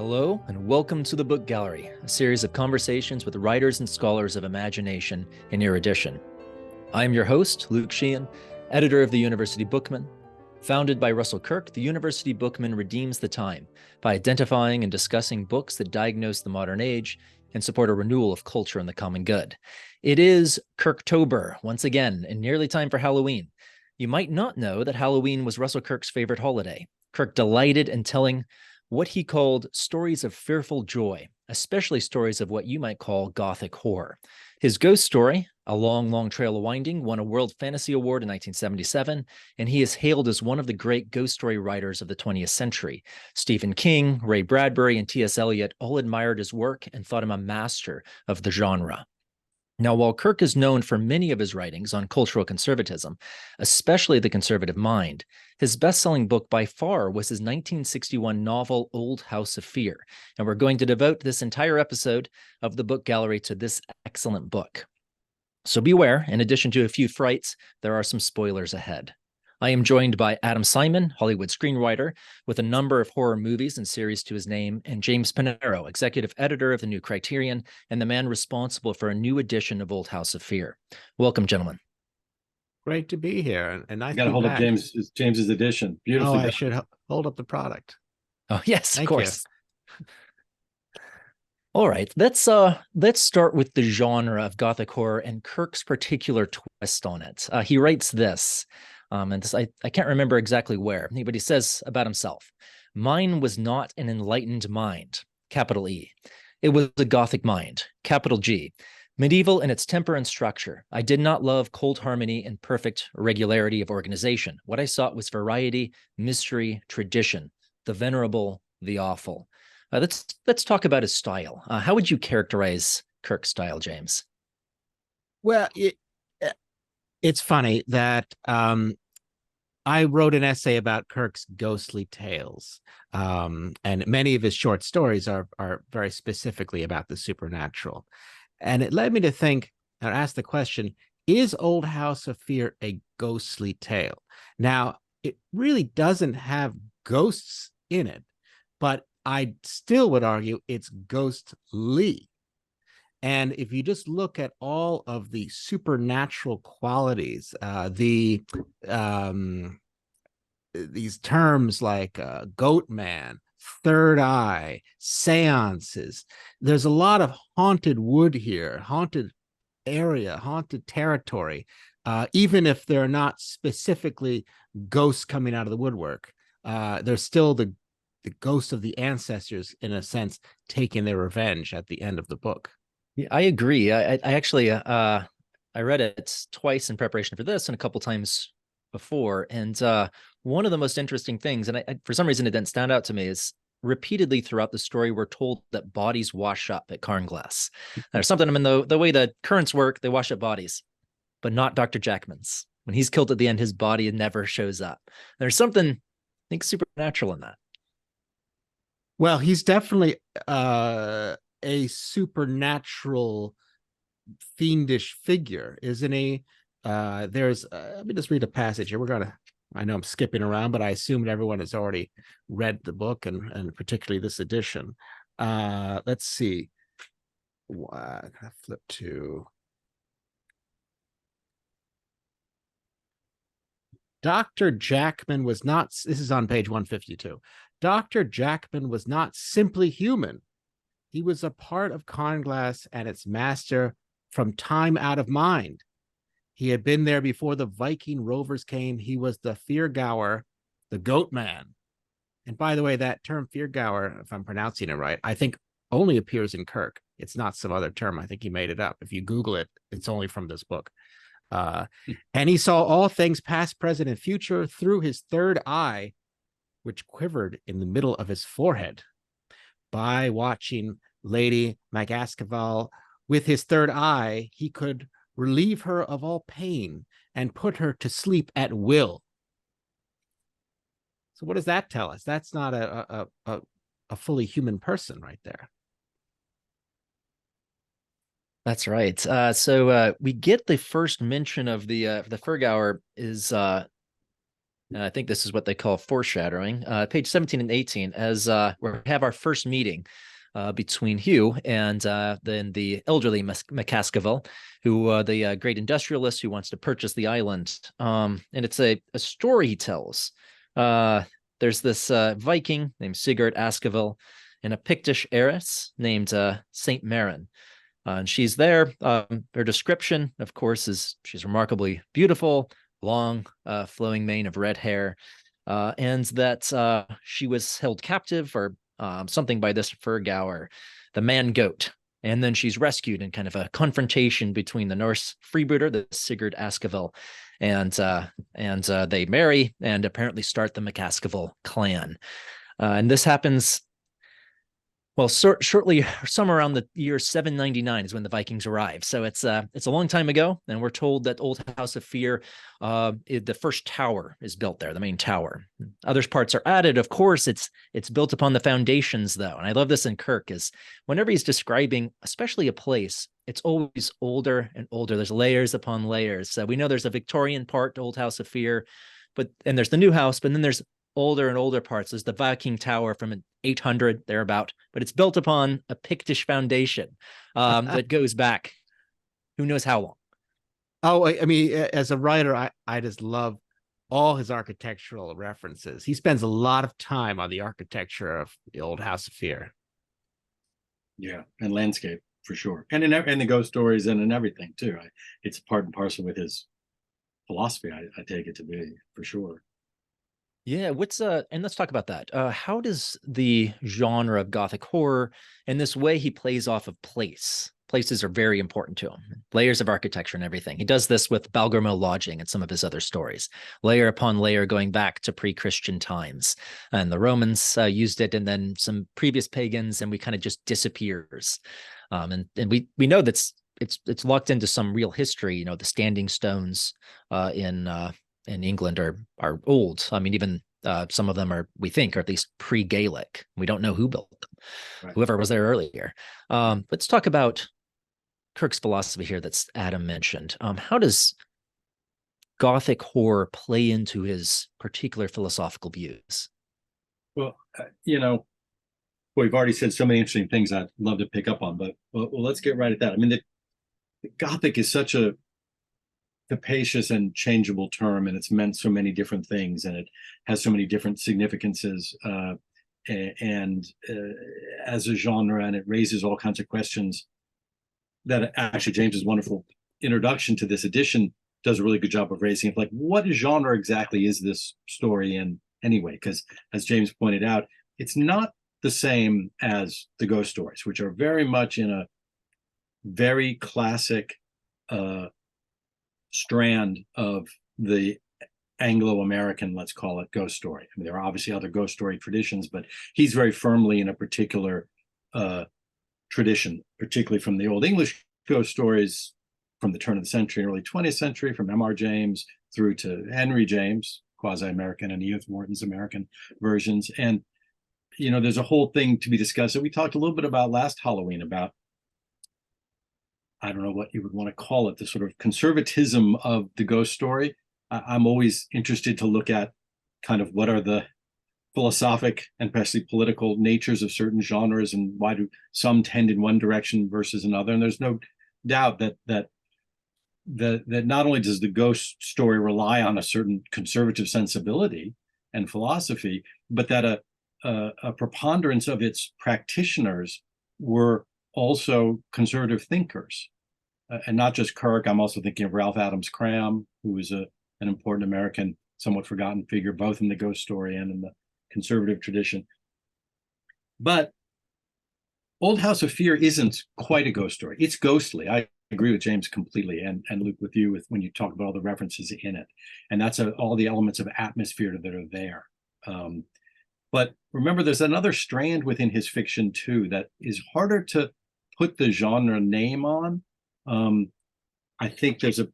Hello, and welcome to the Book Gallery, a series of conversations with writers and scholars of imagination and erudition. I am your host, Luke Sheahan, editor of the University Bookman. Founded by Russell Kirk, the University Bookman redeems the time by identifying and discussing books that diagnose the modern age and support a renewal of culture and the common good. It is Kirktober, once again, and nearly time for Halloween. You might not know that Halloween was Russell Kirk's favorite holiday. Kirk delighted in telling what he called stories of fearful joy, especially stories of what you might call gothic horror. His ghost story, A Long, Long Trail of Winding, won a World Fantasy Award in 1977, and he is hailed as one of the great ghost story writers of the 20th century. Stephen King, Ray Bradbury, and T.S. Eliot all admired his work and thought him a master of the genre. Now, while Kirk is known for many of his writings on cultural conservatism, especially the conservative mind, his best-selling book by far was his 1961 novel, Old House of Fear. And we're going to devote this entire episode of the Book Gallery to this excellent book. So beware, in addition to a few frights, there are some spoilers ahead. I am joined by Adam Simon, Hollywood screenwriter, with a number of horror movies and series to his name, and James Panero, executive editor of the new Criterion, and the man responsible for a new edition of Old House of Fear. Welcome, gentlemen. Great to be here, and nice Got to to be hold back. up James's edition. Beautifully I done. should hold up the product. Oh, yes, Thank of course. All right, let's start with the genre of gothic horror and Kirk's particular twist on it. He writes this. And this, I can't remember exactly where, but he says about himself, "Mine was not an enlightened mind, capital E. It was a Gothic mind, capital G. Medieval in its temper and structure. I did not love cold harmony and perfect regularity of organization. What I sought was variety, mystery, tradition, the venerable, the awful." Let's talk about his style. How would you characterize Kirk's style, James? Well, it's funny that I wrote an essay about Kirk's ghostly tales, and many of his short stories are very specifically about the supernatural. And it led me to think and ask the question, is Old House of Fear a ghostly tale? Now, it really doesn't have ghosts in it, but I still would argue it's ghostly. And if you just look at all of the supernatural qualities, these terms like goat man, third eye, seances, there's a lot of haunted wood here, haunted area, haunted territory, even if they're not specifically ghosts coming out of the woodwork. There's still the ghosts of the ancestors, in a sense, taking their revenge at the end of the book. Yeah, I agree. I actually I read it twice in preparation for this and a couple times before. And one of the most interesting things, and for some reason it didn't stand out to me, is repeatedly throughout the story we're told that bodies wash up at Carnglass. There's something, I mean, the way the currents work, they wash up bodies, but not Dr. Jackman's. When he's killed at the end, his body never shows up. There's something, I think, supernatural in that. Well, he's definitely a supernatural, fiendish figure, isn't he? There's, let me just read a passage here. I know I'm skipping around, but I assume everyone has already read the book and particularly this edition. Let's see. I'm gonna flip to Dr. Jackman was not, this is on page 152. Dr. Jackman was not simply human. He was a part of Carnglass and its master from time out of mind. He had been there before the Viking rovers came. He was the Feargower, the goat man. And by the way, that term Feargower, if I'm pronouncing it right, I think only appears in Kirk. It's not some other term. I think he made it up. If you Google it, it's only from this book. And he saw all things past, present, and future through his third eye, which quivered in the middle of his forehead. By watching Lady Magascaval with his third eye, he could relieve her of all pain and put her to sleep at will. So what does that tell us? That's not a fully human person right there. That's right. So we get the first mention of the Feargower is I think this is what they call foreshadowing. Page 17 and 18, as we have our first meeting between Hugh and then the elderly McCaskill, who the great industrialist who wants to purchase the island. And it's a story he tells. There's this Viking named Sigurd Askevill and a Pictish heiress named Saint Maren. And she's there. Her description, of course, is she's remarkably beautiful, long, flowing mane of red hair, and that she was held captive or something by this Fergour, the man goat. And then she's rescued in kind of a confrontation between the Norse freebooter, the Sigurd Askevill, and they marry and apparently start the McCaskill clan. And this happens, well, shortly, somewhere around the year 799 is when the Vikings arrive. So it's a long time ago, and we're told that Old House of Fear, the first tower is built there, the main tower. Other parts are added. Of course, it's built upon the foundations, though. And I love this in Kirk, is whenever he's describing, especially a place, it's always older and older. There's layers upon layers. So we know there's a Victorian part to Old House of Fear, and there's the new house, but then there's older and older parts. There's the Viking Tower from 800 thereabout, but it's built upon a Pictish foundation that goes back who knows how long. Oh, I mean, as a writer, I just love all his architectural references. He spends a lot of time on the architecture of the Old House of Fear. Yeah, and landscape for sure, and in the ghost stories and in everything too. It's part and parcel with his philosophy. I take it to be, for sure. Yeah, and let's talk about that. How does the genre of Gothic horror, and this way he plays off of places are very important to him, layers of architecture and everything. He does this with Balgormo Lodging and some of his other stories, layer upon layer going back to pre-Christian times. And the Romans used it, and then some previous pagans, and we kind of just disappears. And we know that's it's locked into some real history. You know, the standing stones in England are old. I mean, even some of them are, we think, or at least pre-Gaelic. We don't know who built them, right. Whoever was there earlier. Let's talk about Kirk's philosophy here that's Adam mentioned. How does Gothic horror play into his particular philosophical views? Well, we've already said so many interesting things I'd love to pick up on, but let's get right at that. I mean, the Gothic is such a capacious and changeable term, and it's meant so many different things, and it has so many different significances and as a genre, and it raises all kinds of questions that actually James's wonderful introduction to this edition does a really good job of raising it. Like, what genre exactly is this story in anyway? Because as James pointed out, it's not the same as the ghost stories, which are very much in a very classic strand of the Anglo-American, let's call it, ghost story. I mean, there are obviously other ghost story traditions, but he's very firmly in a particular tradition, particularly from the Old English ghost stories from the turn of the century, early 20th century, from M.R. James through to Henry James, quasi-American, and Edith Wharton's American versions. And, there's a whole thing to be discussed that we talked a little bit about last Halloween about, I don't know what you would want to call it, the sort of conservatism of the ghost story. I'm always interested to look at kind of what are the philosophic and especially political natures of certain genres, and why do some tend in one direction versus another. And there's no doubt that not only does the ghost story rely on a certain conservative sensibility and philosophy, but that a preponderance of its practitioners were also conservative thinkers, and not just Kirk. I'm also thinking of Ralph Adams Cram, who was an important American, somewhat forgotten figure, both in the ghost story and in the conservative tradition. But Old House of Fear isn't quite a ghost story. It's ghostly. I agree with James completely, and Luke with you when you talk about all the references in it, and that's all the elements of atmosphere that are there. But remember, there's another strand within his fiction too that is harder to put the genre name on. I think there's a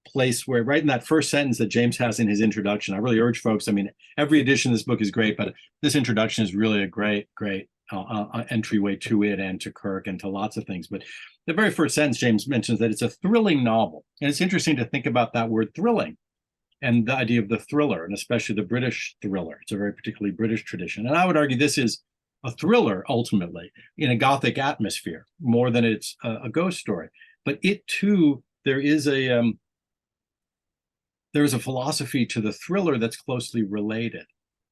place where, right in that first sentence that James has in his introduction, I really urge folks, I mean, every edition of this book is great, but this introduction is really a great entryway to it and to Kirk and to lots of things. But the very first sentence, James mentions that it's a thrilling novel. And it's interesting to think about that word thrilling, and the idea of the thriller, and especially the British thriller. It's a very particularly British tradition. And I would argue this is a thriller ultimately in a Gothic atmosphere more than it's a ghost story. But it too, there is a philosophy to the thriller that's closely related.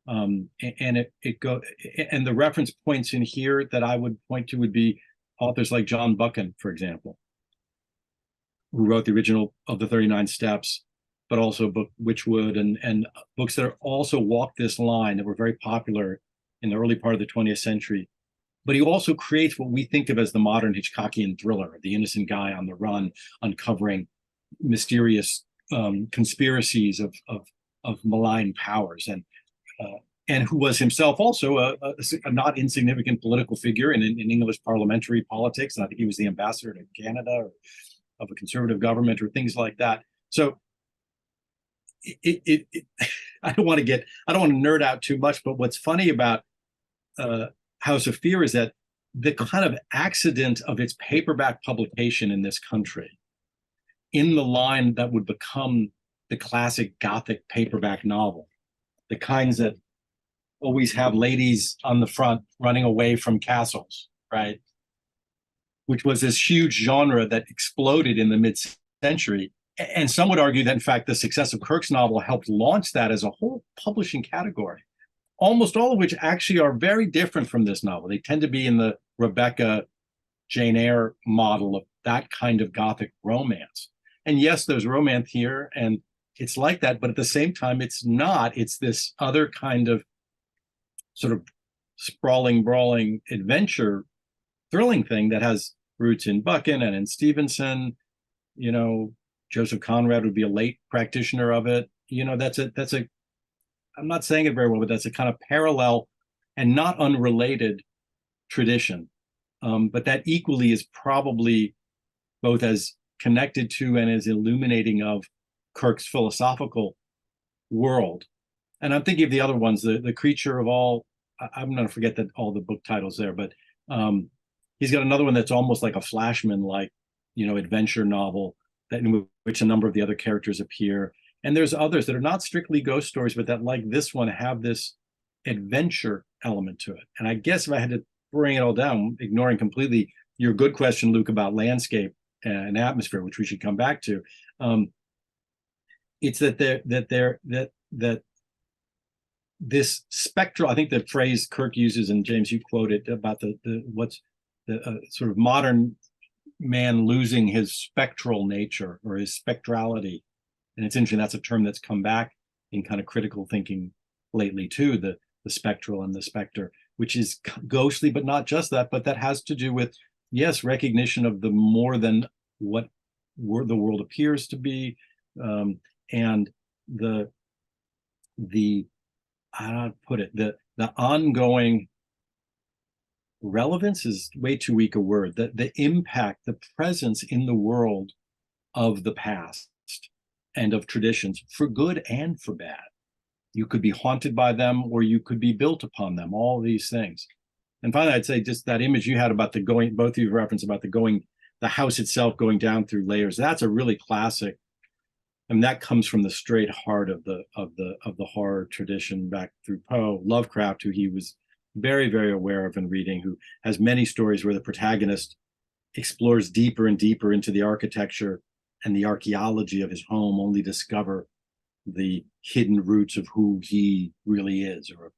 And the reference points in here that I would point to would be authors like John Buchan, for example, who wrote the original of the 39 Steps, but also book Witchwood and books that are also walk this line that were very popular in the early part of the 20th century. But he also creates what we think of as the modern Hitchcockian thriller, the innocent guy on the run, uncovering mysterious conspiracies of malign powers, and who was himself also a not insignificant political figure in English parliamentary politics. And I think he was the ambassador to Canada or of a conservative government or things like that. So I don't want to nerd out too much, but what's funny about House of Fear is that the kind of accident of its paperback publication in this country, in the line that would become the classic Gothic paperback novel, the kinds that always have ladies on the front running away from castles, right? Which was this huge genre that exploded in the mid-century. And some would argue that, in fact, the success of Kirk's novel helped launch that as a whole publishing category, almost all of which actually are very different from this novel. They tend to be in the Rebecca, Jane Eyre model of that kind of Gothic romance. And yes, there's romance here, and it's like that, but at the same time, it's not. It's this other kind of sort of sprawling, brawling adventure, thrilling thing that has roots in Buchan and in Stevenson. You know, Joseph Conrad would be a late practitioner of it. You know, that's a, I'm not saying it very well, but that's a kind of parallel and not unrelated tradition. But that equally is probably both as connected to and as illuminating of Kirk's philosophical world. And I'm thinking of the other ones, the Creature of All, I'm going to forget that all the book titles there, but he's got another one that's almost like a Flashman-like, adventure novel that in which a number of the other characters appear. And there's others that are not strictly ghost stories, but that, like this one, have this adventure element to it. And I guess if I had to bring it all down, ignoring completely your good question, Luke, about landscape and atmosphere, which we should come back to, it's that this spectral, I think the phrase Kirk uses, and James, you quote it, about what's the sort of modern man losing his spectral nature or his spectrality. And it's interesting, that's a term that's come back in kind of critical thinking lately too, the spectral and the specter, which is ghostly, but not just that, but that has to do with, yes, recognition of the more than what the world appears to be, and the I don't know how to put it, the ongoing relevance is way too weak a word, the impact, the presence in the world of the past and of traditions, for good and for bad. You could be haunted by them or you could be built upon them, all these things. And finally, I'd say just that image you had about the going, both of you referenced about the house itself going down through layers. That's a really classic, and that comes from the straight heart of the horror tradition back through Poe, Lovecraft, who he was very, very aware of and reading, who has many stories where the protagonist explores deeper and deeper into the architecture and the archaeology of his home, only to discover the hidden roots of who he really is, or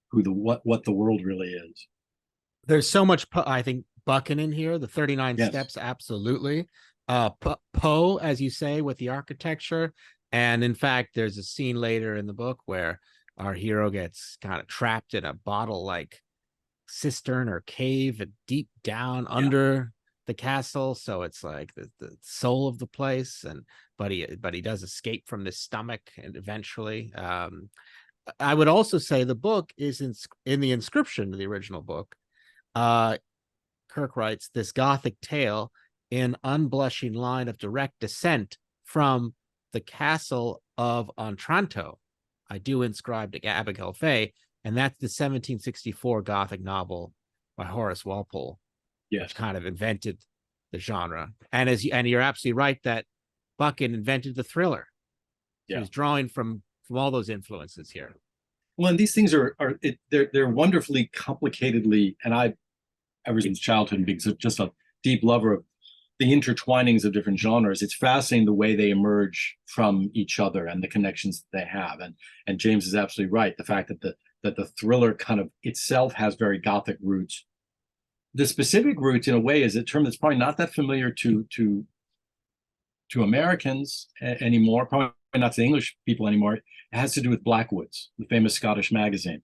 who what the world really is. There's so much, I think, Buchan in here. The 39 Yes. Steps, absolutely. Poe, as you say, with the architecture. And in fact, there's a scene later in the book where our hero gets kind of trapped in a bottle-like cistern or cave deep down under the castle. So it's like the soul of the place. But he does escape from this stomach, and eventually. I would also say the book is in the inscription of the original book. Kirk writes, "This Gothic tale in unblushing line of direct descent from the castle of Otranto, I do inscribe to Abigail Fay," and that's the 1764 Gothic novel by Horace Walpole, which kind of invented the genre. And you're absolutely right that Buchan invented the thriller. So he's drawing from all those influences here. Well, and these things they're wonderfully complicatedly, and I, ever since childhood, being just a deep lover of the intertwinings of different genres, it's fascinating the way they emerge from each other and the connections that they have. And James is absolutely right. The fact that the thriller kind of itself has very Gothic roots. The specific roots, in a way, is a term that's probably not that familiar to Americans anymore, probably not to English people anymore. It has to do with Blackwoods, the famous Scottish magazine.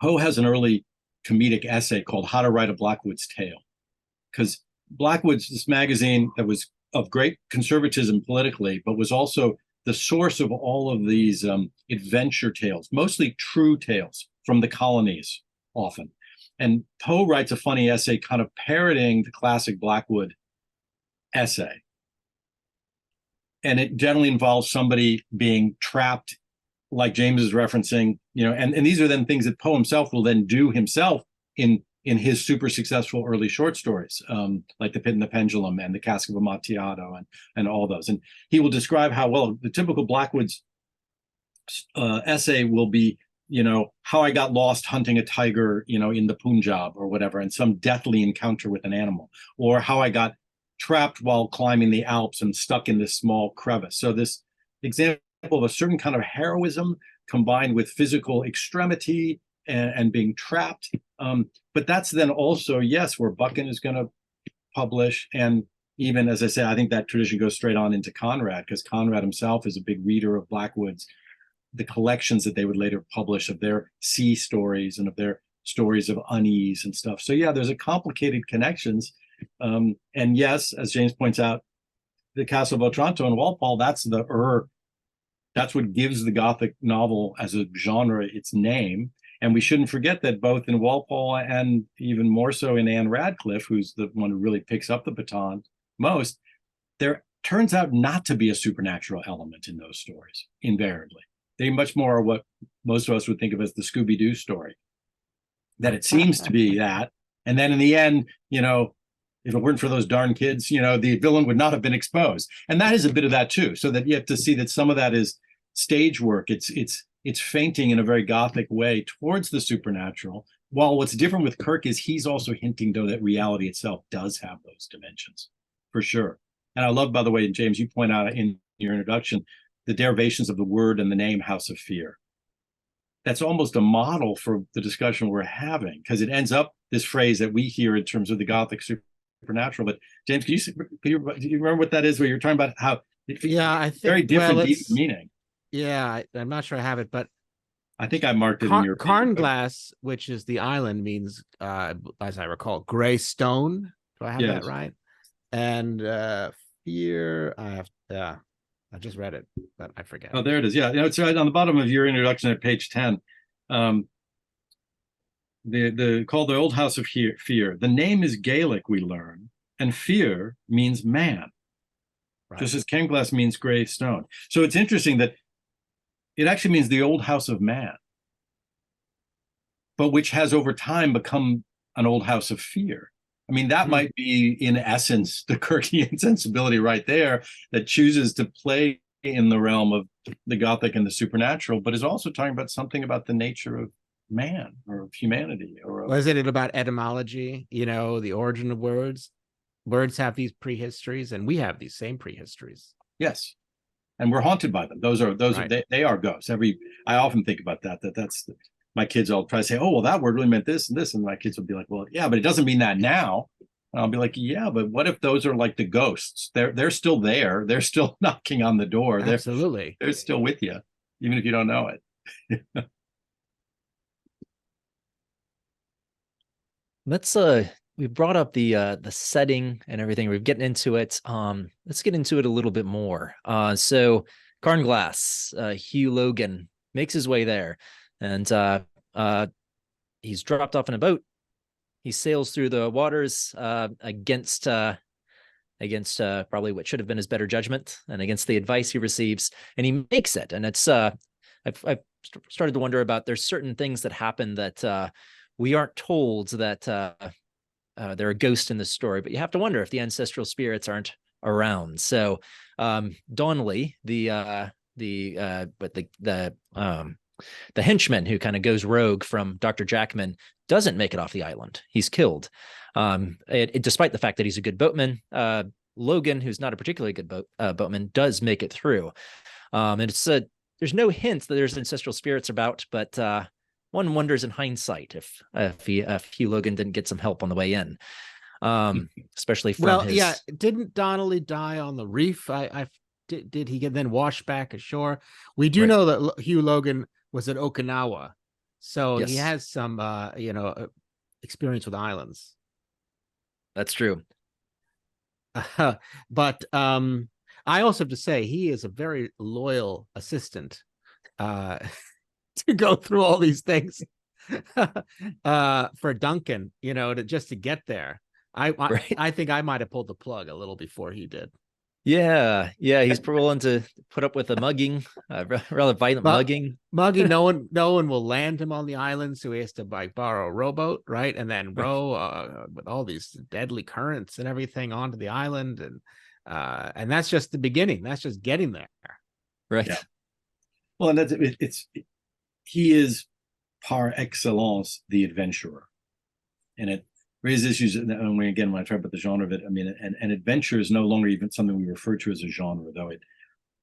Poe has an early comedic essay called How to Write a Blackwoods Tale, because Blackwoods, this magazine that was of great conservatism politically, but was also the source of all of these adventure tales, mostly true tales from the colonies, often. And Poe writes a funny essay kind of parroting the classic Blackwood essay. And it generally involves somebody being trapped, like James is referencing, and these are then things that Poe himself will then do himself in his super successful early short stories, like The Pit and the Pendulum and The Cask of Amontillado and all those. And he will describe how, well, the typical Blackwoods essay will be, how I got lost hunting a tiger, in the Punjab or whatever, and some deathly encounter with an animal, or how I got trapped while climbing the Alps and stuck in this small crevice. So this example of a certain kind of heroism combined with physical extremity and being trapped. But that's then also, yes, where Buchan is going to publish. And even, as I said, I think that tradition goes straight on into Conrad, because Conrad himself is a big reader of Blackwoods, the collections that they would later publish of their sea stories and of their stories of unease and stuff. So yeah, there's a complicated connections. And yes, as James points out, the Castle of Otranto and Walpole, that's what gives the Gothic novel as a genre its name. And we shouldn't forget that both in Walpole and even more so in Anne Radcliffe, who's the one who really picks up the baton most, there turns out not to be a supernatural element in those stories, invariably. They much more are what most of us would think of as the Scooby-Doo story, that it seems to be that. And then in the end, if it weren't for those darn kids, the villain would not have been exposed. And that is a bit of that too. So that you have to see that some of that is stage work. It's fainting in a very Gothic way towards the supernatural. While what's different with Kirk is he's also hinting, though, that reality itself does have those dimensions, for sure. And I love, by the way, James, you point out in your introduction, the derivations of the word and the name House of Fear. That's almost a model for the discussion we're having, because it ends up this phrase that we hear in terms of the Gothic supernatural. But James, do you remember what that is, where you're talking about how I think very different deep meaning? Yeah, I'm not sure I have it, but I think I marked it in your Carnglass, which is the island, means, as I recall, gray stone. Do I have that right? And fear, I just read it, but I forget. Oh, there it is. Yeah, it's right on the bottom of your introduction at page 10. The called the Old House of Fear. The name is Gaelic, we learn, and fear means man, right, just as Carnglass means gray stone. So it's interesting that it actually means the old house of man, but which has over time become an old house of fear. I mean, that might be, in essence, the Kirkian sensibility right there, that chooses to play in the realm of the Gothic and the supernatural, but is also talking about something about the nature of man or of humanity. Was it about etymology, the origin of words? Words have these prehistories, and we have these same prehistories. Yes. And we're haunted by them. Those right. are they are ghosts. I often think about that's my kids all try to say, oh, well, that word really meant this and this. And my kids will be like, well, yeah, but it doesn't mean that now. And I'll be like, yeah, but what if those are like the ghosts? They're still there. They're still knocking on the door. Absolutely. They're still with you, even if you don't know it. Let's we brought up the setting and everything. We're getting into it. Let's get into it a little bit more. So Carnglass, Hugh Logan makes his way there, and he's dropped off in a boat. He sails through the waters against probably what should have been his better judgment and against the advice he receives, and he makes it. And it's I've started to wonder about, there's certain things that happen that we aren't told that there are ghosts in the story, but you have to wonder if the ancestral spirits aren't around. So Donnelly, the but the henchman who kind of goes rogue from Dr. Jackman doesn't make it off the island. He's killed. Despite the fact that he's a good boatman, Logan, who's not a particularly good boatman, does make it through. And there's no hints that there's ancestral spirits about, but one wonders in hindsight if Hugh Logan didn't get some help on the way in, especially from his. Didn't Donnelly die on the reef? Did he get then washed back ashore? We do know that Hugh Logan was at Okinawa, so he has some experience with islands. That's true. But I also have to say he is a very loyal assistant to go through all these things for Duncan, to get there. I think I might have pulled the plug a little before he did. Yeah, he's willing to put up with a mugging, rather violent mugging. No one will land him on the island, so he has to borrow a rowboat, right, and then row with all these deadly currents and everything onto the island, and that's just the beginning. That's just getting there, right? Yeah. Well, and he is par excellence the adventurer, and it raises issues. And when I talk about the genre of it, I mean, and adventure is no longer even something we refer to as a genre, though it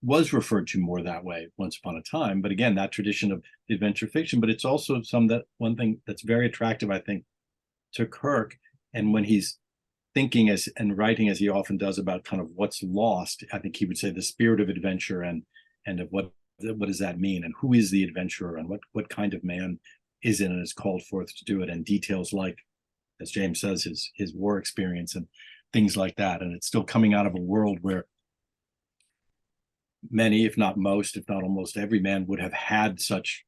was referred to more that way once upon a time. But again, that tradition of adventure fiction, but it's also one thing that's very attractive, I think, to Kirk. And when he's thinking and writing as he often does about kind of what's lost, I think he would say the spirit of adventure and of what does that mean, and who is the adventurer, and what kind of man is it and is called forth to do it, and details like, as James says, his war experience and things like that. And it's still coming out of a world where many, if not most, if not almost every man would have had such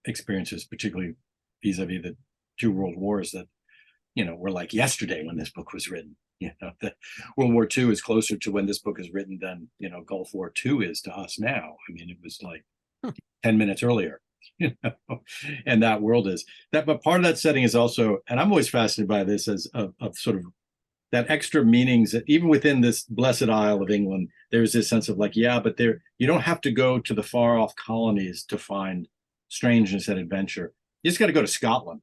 experiences, particularly vis-a-vis the two world wars that, were like yesterday when this book was written. That World War II is closer to when this book is written than, Gulf War II is to us now. I mean, it was like 10 minutes earlier. And that world is that, but part of that setting is also, and I'm always fascinated by this as of sort of that extra meanings that even within this blessed Isle of England, there's this sense of like, but you don't have to go to the far off colonies to find strangeness and adventure. You just got to go to Scotland,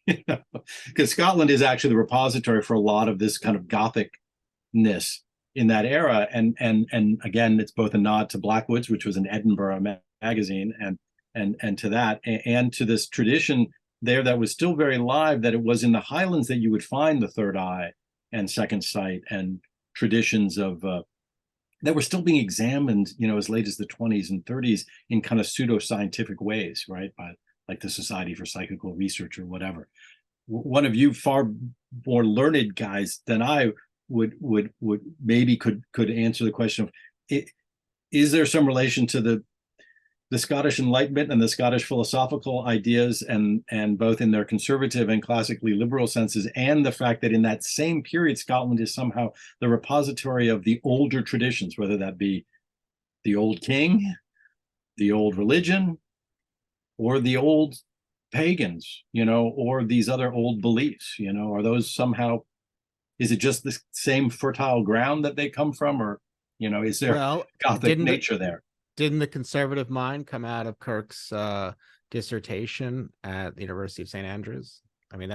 because Scotland is actually the repository for a lot of this kind of Gothicness in that era. And again, it's both a nod to Blackwoods, which was an Edinburgh magazine, and to that, and to this tradition there that was still very alive, that it was in the Highlands that you would find the third eye and second sight, and traditions of that were still being examined, as late as the 20s and 30s in kind of pseudo-scientific ways, right, by like the Society for Psychical Research or whatever. One of you far more learned guys than I would maybe could answer the question of, is there some relation to the Scottish Enlightenment and the Scottish philosophical ideas, and both in their conservative and classically liberal senses, and the fact that in that same period, Scotland is somehow the repository of the older traditions, whether that be the old king, the old religion, or the old pagans, or these other old beliefs, are those somehow, is it just the same fertile ground that they come from, or, is there Gothic nature there? Didn't the conservative mind come out of Kirk's dissertation at the University of St. Andrews? I mean,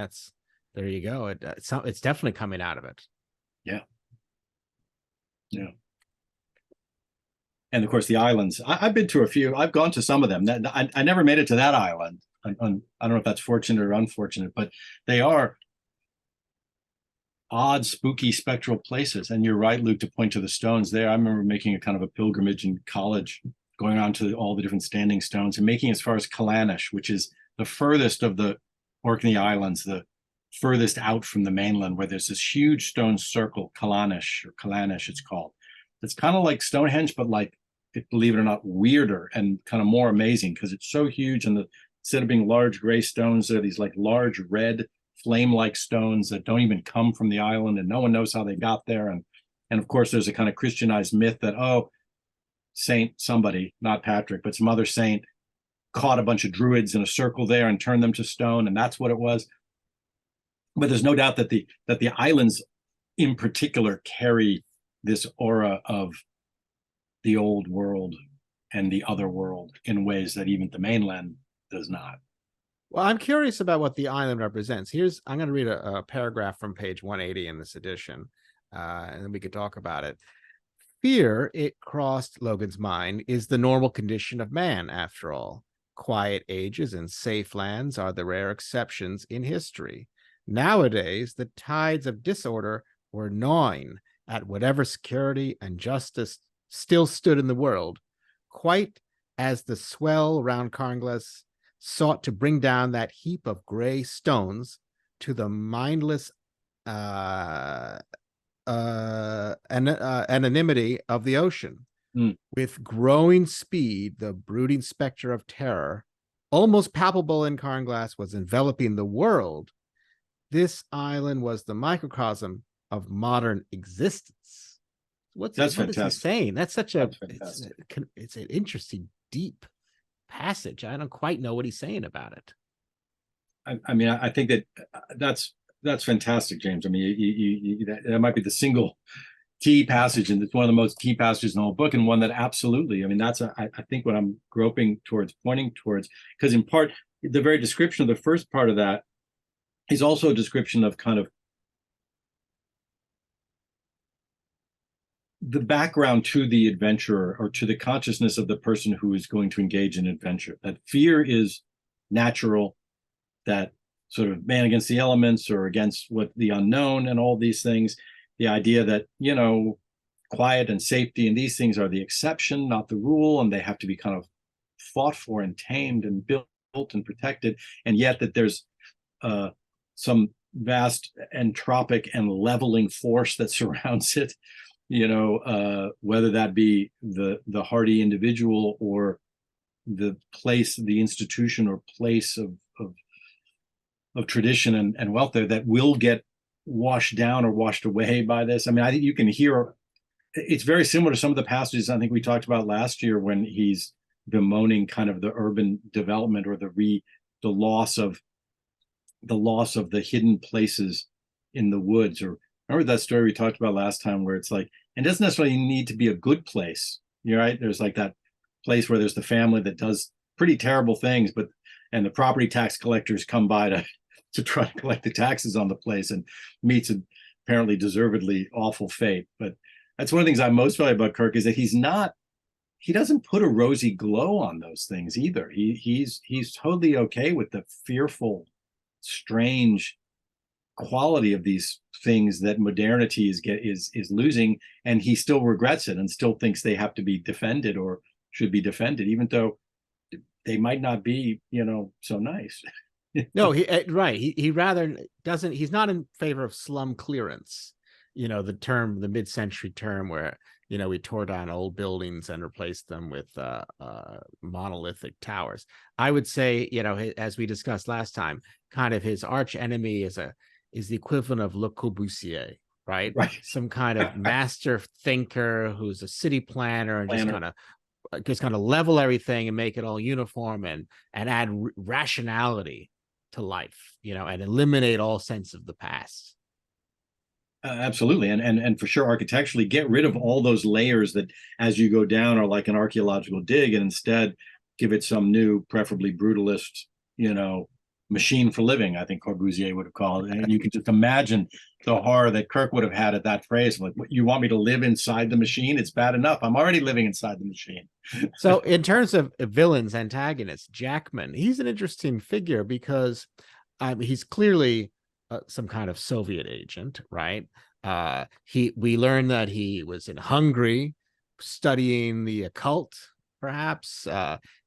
there you go. It's definitely coming out of it. Yeah. And of course, the islands. I've been to a few. I've gone to some of them. I never made it to that island. I don't know if that's fortunate or unfortunate, but they are odd, spooky, spectral places. And you're right, Luke, to point to the stones there. I remember making a kind of a pilgrimage in college, going on to all the different standing stones and making as far as Callanish, which is the furthest of the Orkney Islands, the furthest out from the mainland, where there's this huge stone circle, Callanish it's called. It's kind of like Stonehenge, but like, believe it or not, weirder and kind of more amazing, because it's so huge. And instead of being large gray stones, there are these like large red flame-like stones that don't even come from the island, and no one knows how they got there. And of course, there's a kind of Christianized myth that, Saint somebody, not Patrick, but some other saint, caught a bunch of druids in a circle there and turned them to stone, and that's what it was. But there's no doubt that the islands in particular carry this aura of the old world and the other world in ways that even the mainland does not. Well, I'm curious about what the island represents. I'm going to read a paragraph from page 180 in this edition, and then we could talk about it. Fear, it crossed Logan's mind, is the normal condition of man, after all. Quiet ages and safe lands are the rare exceptions in history. Nowadays, the tides of disorder were gnawing at whatever security and justice still stood in the world, quite as the swell around Carnglass sought to bring down that heap of gray stones to the mindless anonymity of the ocean. With growing speed, the brooding specter of terror, almost palpable in Carnglass, was enveloping the world. This island was the microcosm of modern existence. What is he saying? That's such it's an interesting, deep passage. I don't quite know what he's saying about it. I mean, I think that's fantastic, James. I mean, that might be the single key passage, and it's one of the most key passages in the whole book, and one that absolutely, I mean, I think what I'm pointing towards, because in part, the very description of the first part of that is also a description of kind of the background to the adventurer, or to the consciousness of the person who is going to engage in adventure. That fear is natural, that sort of man against the elements, or against what the unknown, and all these things. The idea that, you know, quiet and safety and these things are the exception, not the rule, and they have to be kind of fought for and tamed and built and protected. And yet that there's some vast entropic and leveling force that surrounds it, you know, whether that be the hardy individual, or the place, the institution or place of tradition and wealth there, that will get washed down or washed away by this. I mean, I think you can hear it's very similar to some of the passages I think we talked about last year, when he's bemoaning kind of the urban development, or the loss of the hidden places in the woods. Or remember that story we talked about last time, where it's like, it doesn't necessarily need to be a good place. You're right. There's like that place where there's the family that does pretty terrible things, and the property tax collectors come by to try to collect the taxes on the place, and meets an apparently deservedly awful fate. But that's one of the things I most value about Kirk, is that he doesn't put a rosy glow on those things either. He's totally okay with the fearful, strange quality of these things that modernity is losing, and he still regrets it, and still thinks they have to be defended, or should be defended, even though they might not be, you know, so nice. No, he rather doesn't. He's not in favor of slum clearance. You know, the mid-century term where, you know, we tore down old buildings and replaced them with monolithic towers. I would say, you know, as we discussed last time, kind of his arch enemy is the equivalent of Le Corbusier, right? Some kind of master thinker who's a city planner, and just kind of level everything and make it all uniform, and add rationality to life, you know, and eliminate all sense of the past. Absolutely. And for sure, architecturally, get rid of all those layers that, as you go down, are like an archaeological dig, and instead give it some new, preferably brutalist, you know, machine for living, I think Corbusier would have called it. And you can just imagine the horror that Kirk would have had at that phrase. Like, what, you want me to live inside the machine? It's bad enough. I'm already living inside the machine. So in terms of villains, antagonists, Jackman, he's an interesting figure, because he's clearly some kind of Soviet agent, right? We learned that he was in Hungary studying the occult, perhaps.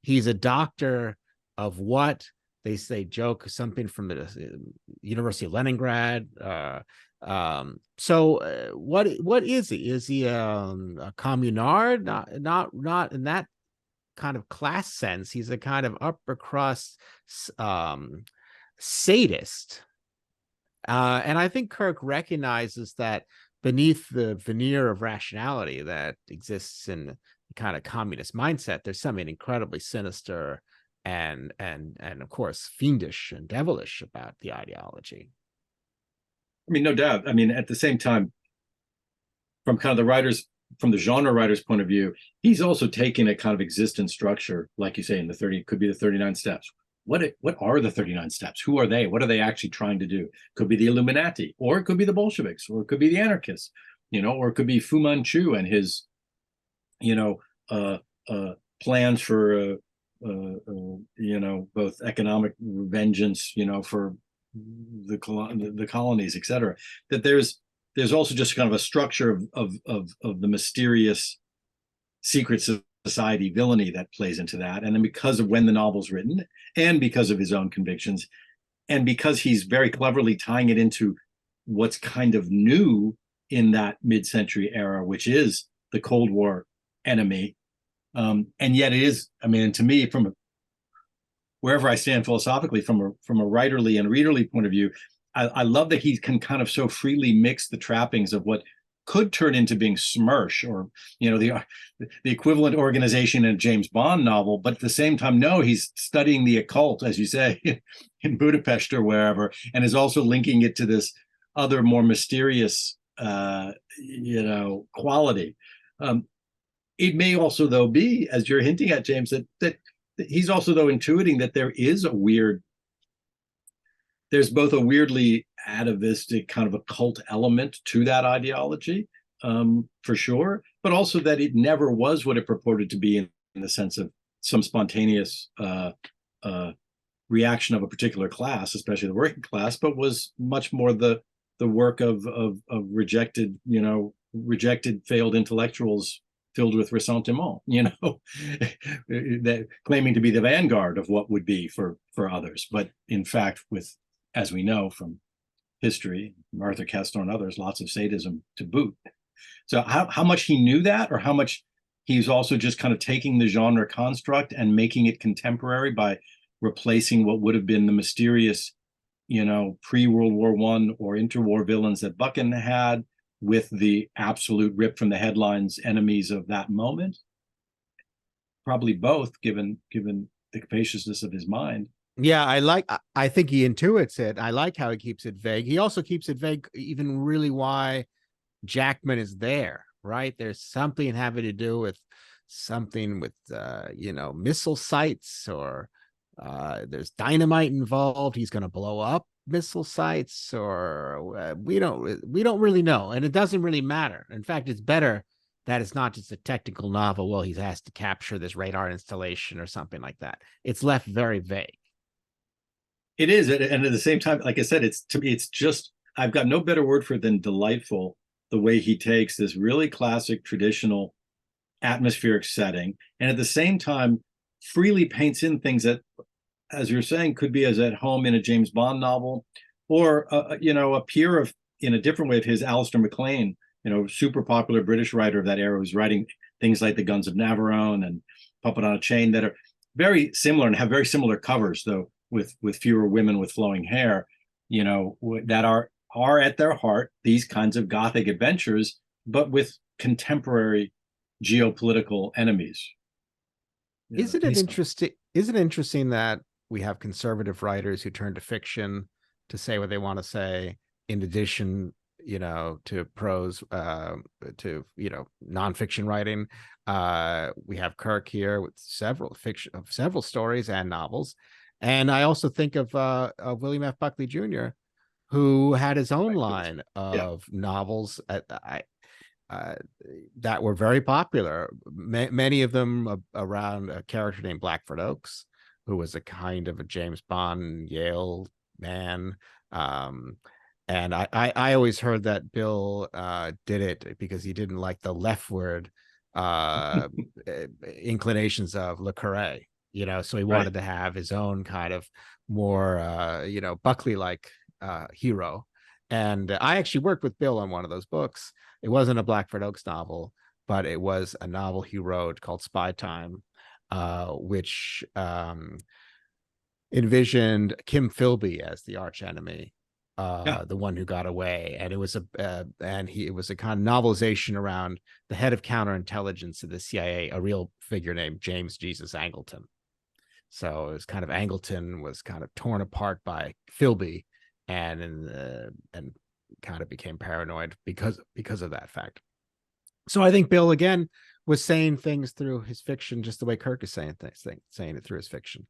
He's a doctor of what they say, something from the University of Leningrad. So what is he? Is he a communard? Not in that kind of class sense. He's a kind of upper crust sadist. And I think Kirk recognizes that beneath the veneer of rationality that exists in the kind of communist mindset, there's something incredibly sinister and of course fiendish and devilish about the ideology. I mean, no doubt. I mean, at the same time, from kind of the writer's from the genre writer's point of view, he's also taken a kind of existence structure, like you say, in the 30, could be the 39 steps. What are the 39 steps? Who are they? What are they actually trying to do? Could be the Illuminati, or it could be the Bolsheviks, or it could be the anarchists, or it could be Fu Manchu and his, plans for, both economic vengeance, for the colonies, etc. That there's also just kind of a structure of the mysterious secret society villainy that plays into that. And then because of when the novel's written, and because of his own convictions, and because he's very cleverly tying it into what's kind of new in that mid-century era, which is the Cold War enemy. And yet it is, to me, from wherever I stand philosophically, from a writerly and readerly point of view, I love that he can kind of so freely mix the trappings of what could turn into being SMERSH, or the equivalent organization in a James Bond novel, but at the same time, no, he's studying the occult, as you say, in Budapest or wherever, and is also linking it to this other more mysterious quality. It may also, though, be, as you're hinting at, James, that he's also, though, intuiting that there's both a weirdly atavistic kind of occult element to that ideology, for sure, but also that it never was what it purported to be in the sense of some spontaneous reaction of a particular class, especially the working class, but was much more the work of rejected failed intellectuals filled with ressentiment, that claiming to be the vanguard of what would be for others, but in fact, with, as we know from history, Arthur Koestler and others, lots of sadism to boot. So how much he knew that, or how much he's also just kind of taking the genre construct and making it contemporary by replacing what would have been the mysterious, pre-World War I or interwar villains that Buchan had, with the absolute rip from the headlines enemies of that moment. Probably both, given the capaciousness of his mind. Yeah, I think he intuits it. I like how he keeps it vague. He also keeps it vague even really why Jackman is there, right? There's something having to do with something with missile sites, or there's dynamite involved. He's going to blow up missile sites, or we don't really know, and it doesn't really matter. In fact, it's better that it's not just a technical novel. Well, he has to capture this radar installation or something like that. It's left very vague. It is, and at the same time, like I said, to me, it's just, I've got no better word for it than delightful, the way he takes this really classic, traditional, atmospheric setting, and at the same time, freely paints in things that, as you're saying, could be as at home in a James Bond novel, or a peer of, in a different way, of his, Alistair MacLean, super popular British writer of that era, who's writing things like The Guns of Navarone and Puppet on a Chain, that are very similar and have very similar covers, though with fewer women with flowing hair, that are at their heart these kinds of Gothic adventures, but with contemporary geopolitical enemies. Isn't it interesting that we have conservative writers who turn to fiction to say what they want to say, in addition, to prose, to nonfiction writing? We have Kirk here with several stories and novels, and I also think of William F. Buckley Jr., who had his own line of novels that were very popular. Many of them around a character named Blackford Oakes, who was a kind of a James Bond Yale man. And I always heard that Bill did it because he didn't like the leftward inclinations of Le Carré, so he wanted to have his own kind of more, Buckley-like hero. And I actually worked with Bill on one of those books. It wasn't a Blackford Oakes novel, but it was a novel he wrote called Spy Time, which envisioned Kim Philby as the arch enemy, the one who got away. And it was it was a kind of novelization around the head of counterintelligence of the CIA, a real figure named James Jesus Angleton. So it was kind of, Angleton was kind of torn apart by Philby, and kind of became paranoid because of that fact. So I think Bill again was saying things through his fiction, just the way Kirk is saying things, saying it through his fiction.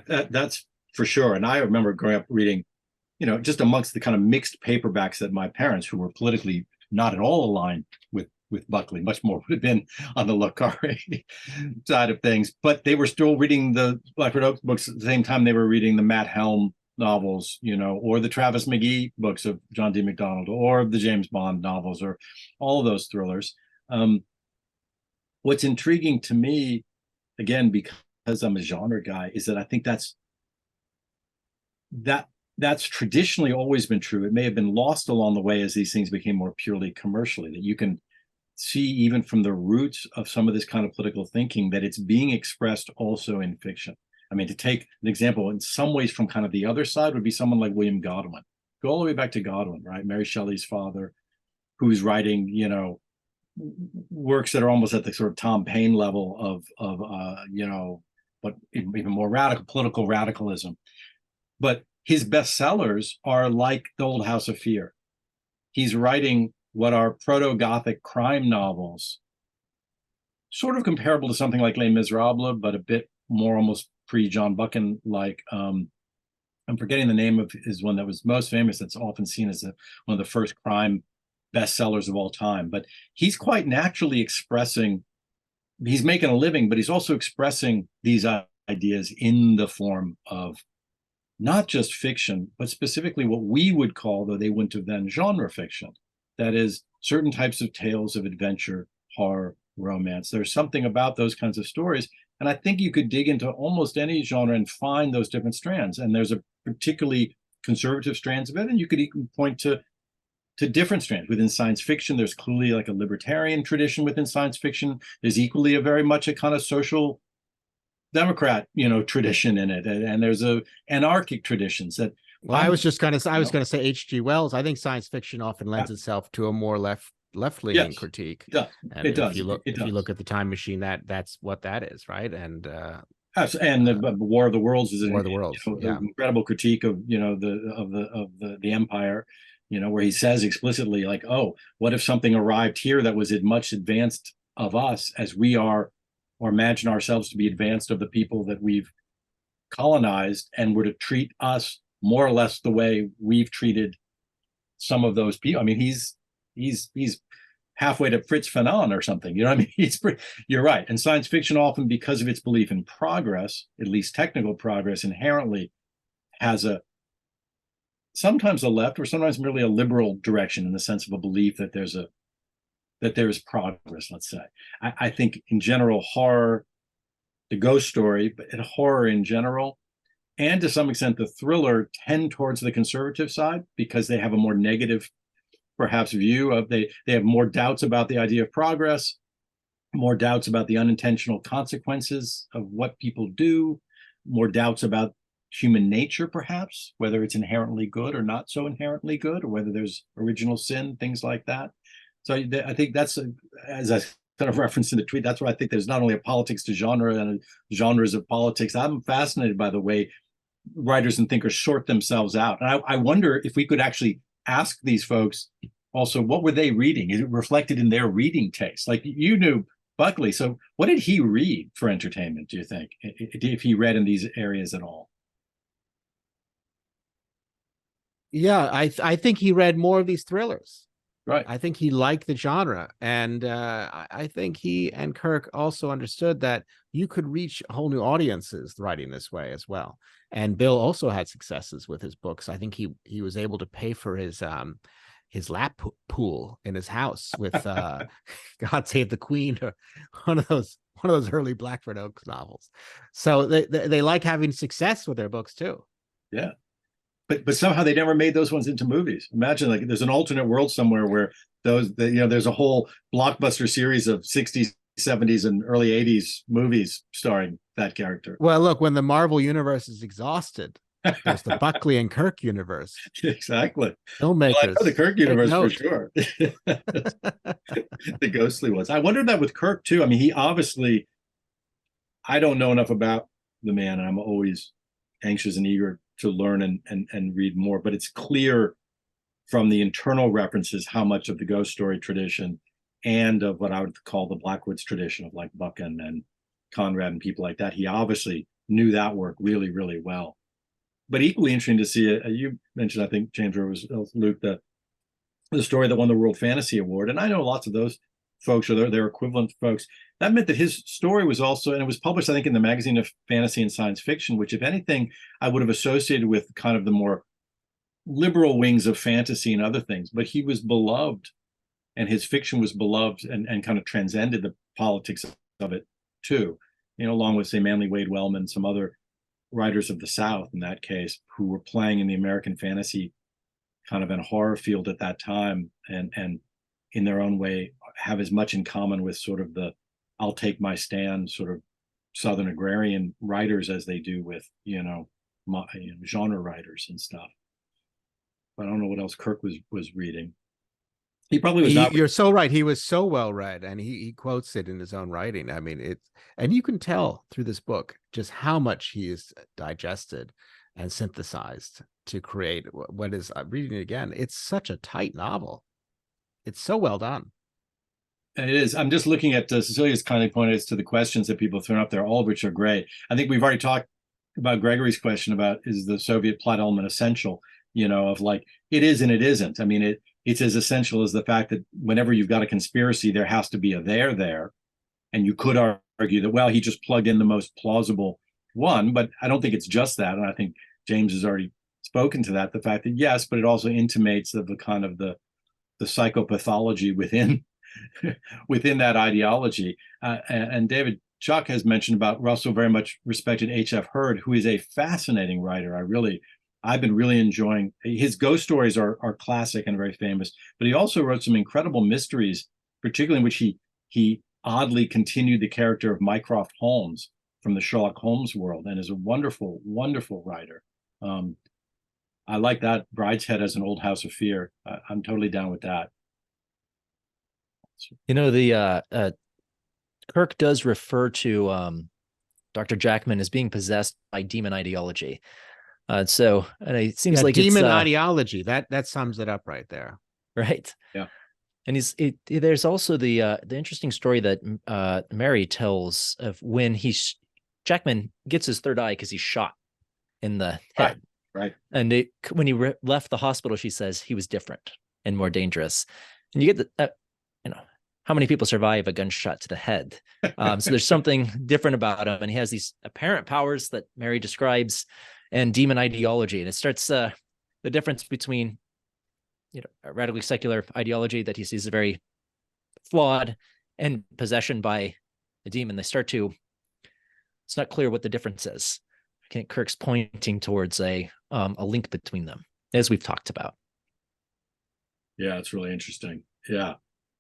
That's for sure. And I remember growing up reading, just amongst the kind of mixed paperbacks that my parents, who were politically not at all aligned with Buckley, much more would have been on the Le Carre side of things, but they were still reading the Blackbird Oak books at the same time they were reading the Matt Helm novels, or the Travis McGee books of John D. MacDonald, or the James Bond novels, or all of those thrillers. What's intriguing to me, again, because I'm a genre guy, is that I think that's traditionally always been true. It may have been lost along the way as these things became more purely commercially, that you can see even from the roots of some of this kind of political thinking that it's being expressed also in fiction. I mean, to take an example in some ways from kind of the other side would be someone like William Godwin. Go all the way back to Godwin, right? Mary Shelley's father, who's writing, works that are almost at the sort of Tom Paine level of but even more radical political radicalism. But his bestsellers are like The Old House of Fear. He's writing what are proto-Gothic crime novels, sort of comparable to something like Les Miserables, but a bit more almost pre-John Buchan like. I'm forgetting the name of his one that was most famous, that's often seen as one of the first crime bestsellers of all time. But he's quite naturally expressing, he's making a living, but he's also expressing these ideas in the form of not just fiction, but specifically what we would call, though they wouldn't have then, genre fiction. That is, certain types of tales of adventure, horror, romance. There's something about those kinds of stories. And I think you could dig into almost any genre and find those different strands. And there's a particularly conservative strands of it. And you could even point to different strands. Within science fiction, there's clearly like a libertarian tradition within science fiction. There's equally a very much a kind of social democrat, tradition in it. And there's a anarchic traditions that. Well, I was going to say H.G. Wells. I think science fiction often lends itself to a more left-leaning critique. It does. And it does. If you look at the Time Machine, that's what that is, right? And the War of the Worlds is War of the Worlds, an incredible critique of the empire, where he says explicitly, like, oh, what if something arrived here that was as much advanced of us as we are, or imagine ourselves to be advanced of the people that we've colonized, and were to treat us more or less the way we've treated some of those people. I mean, he's halfway to Fritz Fanon or something. You know what I mean? You're right. And science fiction often, because of its belief in progress, at least technical progress, inherently has sometimes a left or sometimes merely a liberal direction, in the sense of a belief that there is progress, let's say. I think in general, horror, the ghost story, but horror in general, and to some extent the thriller, tend towards the conservative side, because they have a more negative, perhaps, view of, they have more doubts about the idea of progress, more doubts about the unintentional consequences of what people do, more doubts about human nature, perhaps, whether it's inherently good or not so inherently good, or whether there's original sin, things like that. So I think that's, as I kind of referenced in the tweet, that's why I think there's not only a politics to genre and genres of politics. I'm fascinated by the way writers and thinkers sort themselves out. And I wonder if we could actually ask these folks also, what were they reading? Is it reflected in their reading taste? Like, you knew Buckley, so what did he read for entertainment, do you think, if he read in these areas at all? Yeah, I think he read more of these thrillers. Right. I think he liked the genre. And I think he and Kirk also understood that you could reach whole new audiences writing this way as well. And Bill also had successes with his books. I think he was able to pay for his lap pool in his house with God Save the Queen, or one of those early Blackbird Oaks novels. So they like having success with their books too. Yeah. But somehow they never made those ones into movies. Imagine, like, there's an alternate world somewhere where there's a whole blockbuster series of 60s, 70s, and early 80s movies starring that character. Well, look, when the Marvel universe is exhausted, there's the Buckley and Kirk universe. Exactly. Filmmakers. Well, I know the Kirk universe for sure. The ghostly ones. I wondered that with Kirk too. I mean, he obviously, I don't know enough about the man, and I'm always anxious and eager to learn and read more, but it's clear from the internal references how much of the ghost story tradition and of what I would call the Blackwoods tradition of like Buchan and Conrad and people like that. He obviously knew that work really, really well. But equally interesting to see, you mentioned, I think, James, or was Luke, the story that won the World Fantasy Award. And I know lots of those folks, or their equivalent folks. That meant that his story was also, and it was published, I think, in the Magazine of Fantasy and Science Fiction, which, if anything, I would have associated with kind of the more liberal wings of fantasy and other things. But he was beloved, and his fiction was beloved and kind of transcended the politics of it too. You know, along with, say, Manly Wade Wellman, some other writers of the South in that case, who were playing in the American fantasy kind of in horror field at that time, and in their own way have as much in common with sort of the I'll take my stand sort of Southern agrarian writers as they do with, genre writers and stuff. But I don't know what else Kirk was reading. He probably was not. You're so right. He was so well read, and he quotes it in his own writing. I mean, and you can tell through this book just how much he is digested and synthesized to create what is, I'm reading it again, it's such a tight novel. It's so well done. It is. I'm just looking at Cecilia's kindly pointed to the questions that people have thrown up there, all of which are great. I think we've already talked about Gregory's question about, is the Soviet plot element essential? Of like, it is and it isn't. I mean, it's as essential as the fact that whenever you've got a conspiracy, there has to be a there. And you could argue that, well, he just plugged in the most plausible one, but I don't think it's just that. And I think James has already spoken to that, the fact that, yes, but it also intimates of the kind of the psychopathology within that ideology. And David Chuck has mentioned about Russell very much respected H.F. Hurd, who is a fascinating writer. I've been really enjoying his ghost stories are classic and very famous, but he also wrote some incredible mysteries, particularly in which he oddly continued the character of Mycroft Holmes from the Sherlock Holmes world, and is a wonderful, wonderful writer. I like that. Brideshead as an Old House of Fear. I'm totally down with that. The Kirk does refer to Dr. Jackman as being possessed by demon ideology. And it seems like demon it's, ideology. That sums it up right there. Right. Yeah. And there's also the interesting story that Mary tells of when Jackman gets his third eye because he's shot in the head. Right. And when he left the hospital, she says he was different and more dangerous. And you get how many people survive a gunshot to the head? So there's something different about him, and he has these apparent powers that Mary describes, and demon ideology. And it starts the difference between, a radically secular ideology that he sees as very flawed and possession by a demon. It's not clear what the difference is. I think Kirk's pointing towards a link between them, as we've talked about. Yeah, it's really interesting. Yeah.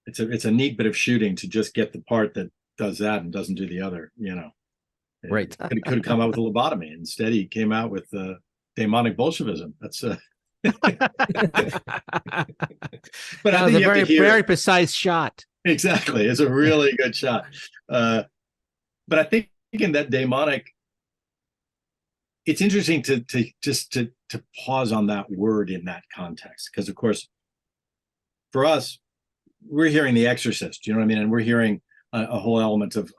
It's a neat bit of shooting to just get the part that does that and doesn't do the other, Right. It could have come out with a lobotomy. Instead, he came out with demonic Bolshevism. That's but that was a very, very precise shot. Exactly. It's a really good shot. But I think in that demonic, it's interesting to pause on that word in that context, because of course, for us, we're hearing The Exorcist, you know what I mean? And we're hearing a whole element of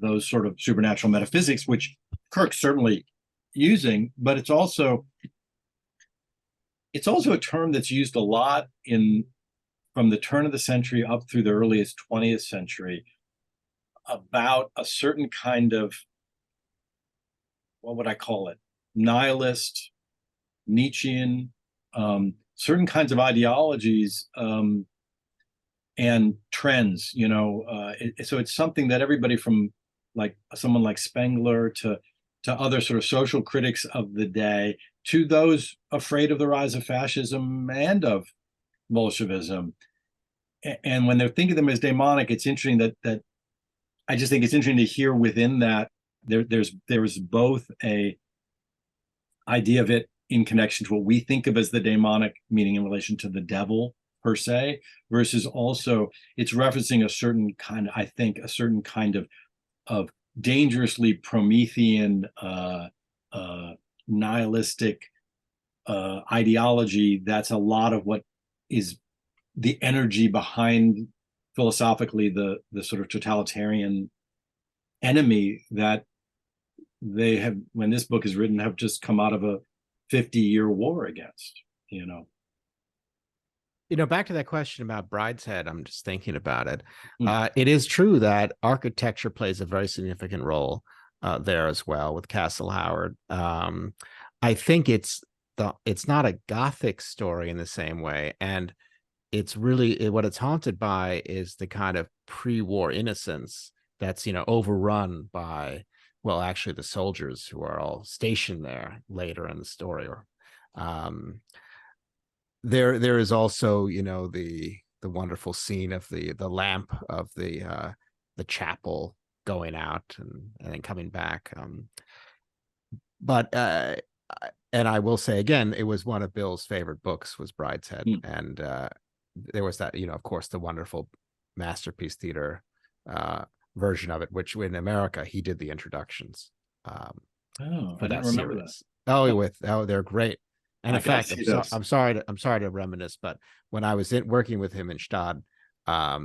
those sort of supernatural metaphysics, which Kirk's certainly using, but it's also a term that's used a lot from the turn of the century up through the earliest 20th century about a certain kind of, what would I call it? Nihilist, Nietzschean, certain kinds of ideologies, and trends, so it's something that everybody from like someone like Spengler to other sort of social critics of the day, to those afraid of the rise of fascism and of Bolshevism, and when they're thinking of them as demonic, it's interesting that I just think it's interesting to hear within that there's both a idea of it in connection to what we think of as the demonic, meaning in relation to the devil per se, versus also it's referencing a certain kind of dangerously Promethean, nihilistic ideology. That's a lot of what is the energy behind philosophically the sort of totalitarian enemy that they have, when this book is written, have just come out of a 50-year war against, you know. Back to that question about Brideshead, I'm just thinking about it. Mm. It is true that architecture plays a very significant role there as well with Castle Howard. I think it's not a Gothic story in the same way, and it's really what it's haunted by is the kind of pre-war innocence that's overrun by, well, actually the soldiers who are all stationed there later in the story. Or there is also the wonderful scene of the lamp of the chapel going out and then coming back. But and I will say again, it was one of Bill's favorite books, was Brideshead. And there was that, of course, the wonderful Masterpiece Theater version of it, which in America he did the introductions I for didn't that remember series. that. They're great. And in fact, I'm sorry to reminisce, but when I was working with him in Stad,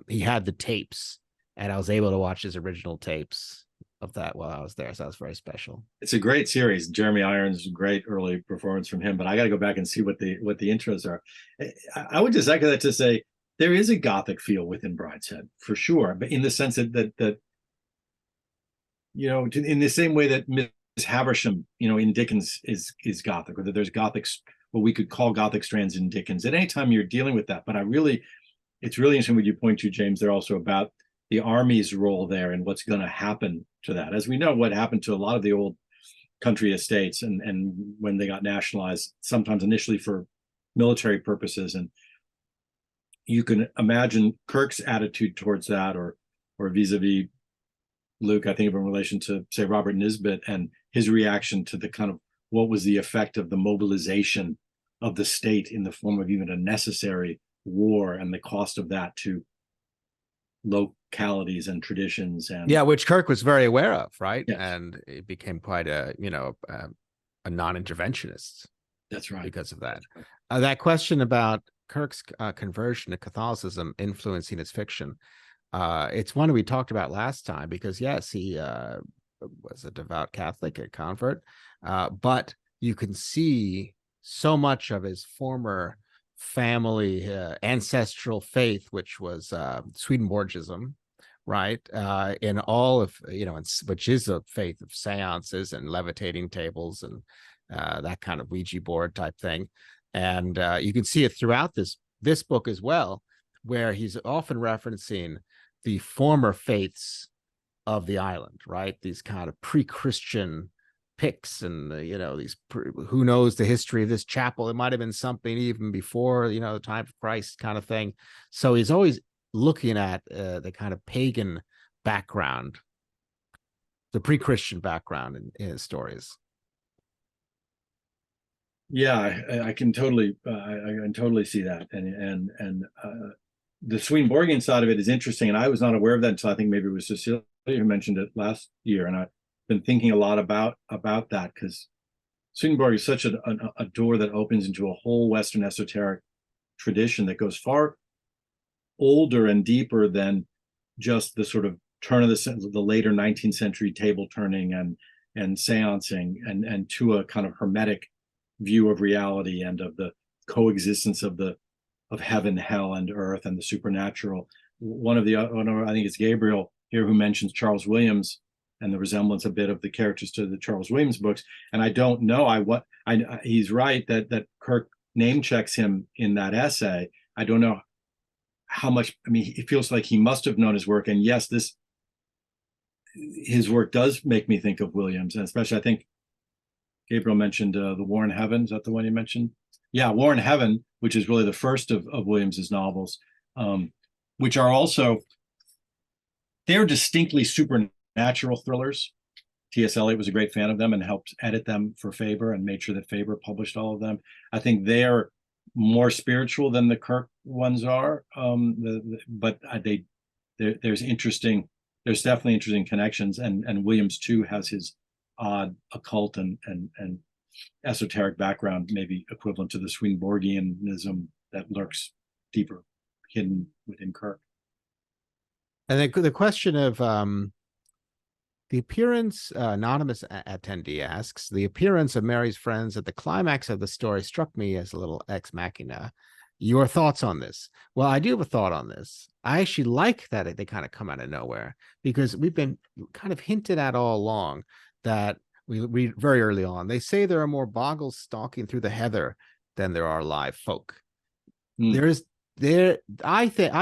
he had the tapes, and I was able to watch his original tapes of that while I was there. So that was very special. It's a great series. Jeremy Irons, great early performance from him, but I got to go back and see what the intros are. I would just echo that to say there is a Gothic feel within Brideshead for sure, but in the sense that in the same way that Miss Havisham, in Dickens is Gothic, or that there's Gothic, what we could call Gothic strands in Dickens. At any time you're dealing with that, but it's really interesting what you point to, James. They're also about the army's role there and what's going to happen to that. As we know, what happened to a lot of the old country estates and when they got nationalized, sometimes initially for military purposes. And you can imagine Kirk's attitude towards that, or vis-a-vis Luke, I think of in relation to, say, Robert Nisbet and his reaction to the kind of what was the effect of the mobilization of the state in the form of even a necessary war and the cost of that to localities and traditions. And which Kirk was very aware of, right? Yes. And it became quite a non-interventionist. That's right. Because of that. That question about Kirk's conversion to Catholicism influencing his fiction, it's one we talked about last time, because yes, he was a devout Catholic, a convert, but you can see so much of his former family ancestral faith, which was Swedenborgism, right? In all of, which is a faith of seances and levitating tables and that kind of Ouija board type thing. And you can see it throughout this book as well, where he's often referencing the former faiths of the island, right? These kind of pre-Christian Picts and these who knows the history of this chapel. It might have been something even before the time of Christ kind of thing. So he's always looking at the kind of pagan background, the pre-Christian background in his stories. Yeah, I can totally see that, and the Swedenborgian side of it is interesting, and I was not aware of that until I think maybe it was Cecilia who mentioned it last year, and I've been thinking a lot about that, because Swedenborg is such a door that opens into a whole Western esoteric tradition that goes far older and deeper than just the sort of turn of the later 19th century table turning and seancing, and to a kind of hermetic view of reality and of the coexistence of heaven, hell, and earth, and the supernatural. I think it's Gabriel here who mentions Charles Williams and the resemblance a bit of the characters to the Charles Williams books. And I don't know, he's right that Kirk name checks him in that essay. I don't know how much, it feels like he must have known his work. And yes, his work does make me think of Williams, and especially I think Gabriel mentioned the War in Heaven. Is that the one you mentioned? Yeah, War in Heaven, which is really the first of Williams's novels, which are also, they're distinctly supernatural thrillers. T.S. Eliot was a great fan of them and helped edit them for Faber and made sure that Faber published all of them. I think they're more spiritual than the Kirk ones are, but there's definitely interesting connections, and Williams too has his odd occult and esoteric background, maybe equivalent to the Swedenborgianism that lurks deeper hidden within Kirk. And the question of the appearance, anonymous attendee asks, the appearance of Mary's friends at the climax of the story struck me as a little ex machina. Your thoughts on this? Well, I do have a thought on this. I actually like that they kind of come out of nowhere, because we've been kind of hinted at all along that we read very early on. They say there are more boggles stalking through the heather than there are live folk. I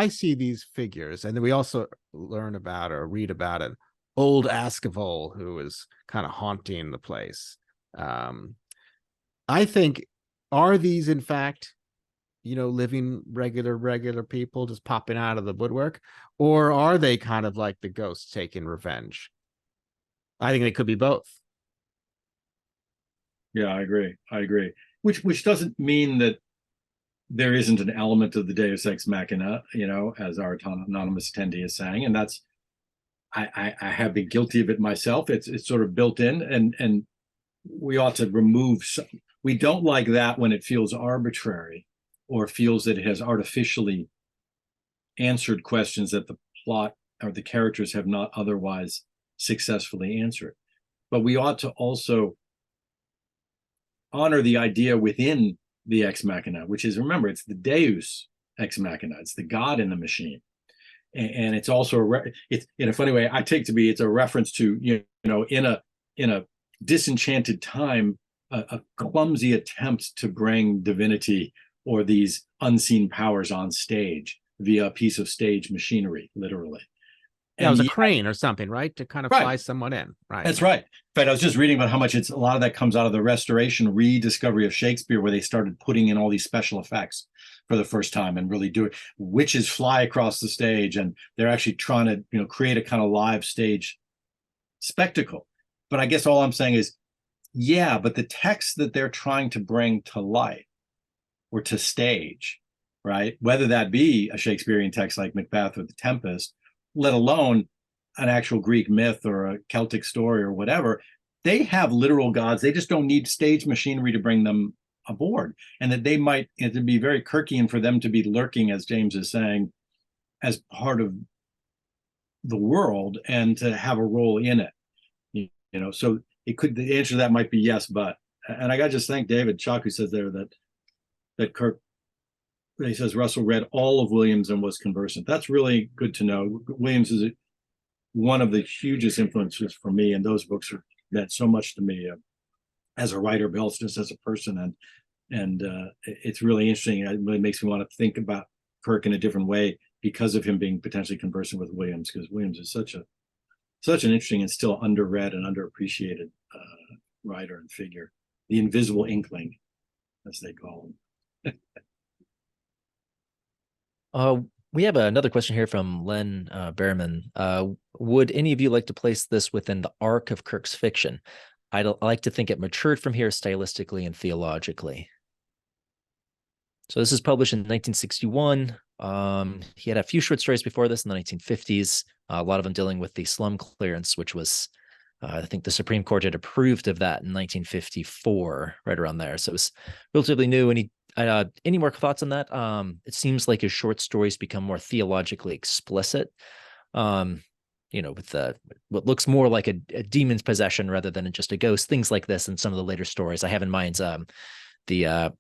see these figures, and then we also learn about or read about an old Askeval who is kind of haunting the place. I think, are these in fact, living regular people just popping out of the woodwork, or are they kind of like the ghosts taking revenge? I think they could be both. Yeah, I agree. Which doesn't mean that there isn't an element of the Deus Ex Machina, as our anonymous attendee is saying, and that's I have been guilty of it myself. It's sort of built in, and we ought to remove. We don't like that when it feels arbitrary, or feels that it has artificially answered questions that the plot or the characters have not otherwise successfully answered. But we ought to also honor the idea within the Ex Machina, which is, remember, it's the Deus Ex Machina. It's the God in the machine. And it's also it's in a funny way I take to be, it's a reference to, in a disenchanted time, a clumsy attempt to bring divinity or these unseen powers on stage via a piece of stage machinery, literally. Yeah, it was a crane or something, right? To kind of fly someone in. Right. That's right. In fact, I was just reading about how much a lot of that comes out of the restoration, rediscovery of Shakespeare, where they started putting in all these special effects for the first time and really do it. Witches fly across the stage, and they're actually trying to, create a kind of live stage spectacle. But I guess all I'm saying is, yeah, but the text that they're trying to bring to life or to stage, right? Whether that be a Shakespearean text like Macbeth or The Tempest, let alone an actual Greek myth or a Celtic story or whatever, they have literal gods. They just don't need stage machinery to bring them aboard. And that they might, it'd be very Kirkian for them to be lurking, as James is saying, as part of the world and to have a role in it. So it could, the answer to that might be yes, but, and I got to just thank David Chuck, who says there that Kirk, he says Russell read all of Williams and was conversant. That's really good to know. Williams is one of the hugest influences for me, and those books are meant so much to me as a writer, but also just as a person. And it's really interesting. It really makes me want to think about Kirk in a different way because of him being potentially conversant with Williams, because Williams is such an interesting and still underread and underappreciated writer and figure. The invisible inkling, as they call him. We have another question here from Len Behrman. Would any of you like to place this within the arc of Kirk's fiction? I'd like to think it matured from here stylistically and theologically. So this is published in 1961. He had a few short stories before this in the 1950s, a lot of them dealing with the slum clearance, which was, I think the Supreme Court had approved of that in 1954, right around there. So it was relatively new. And any more thoughts on that? It seems like his short stories become more theologically explicit, with what looks more like a demon's possession rather than just a ghost, things like this in some of the later stories. I have in mind the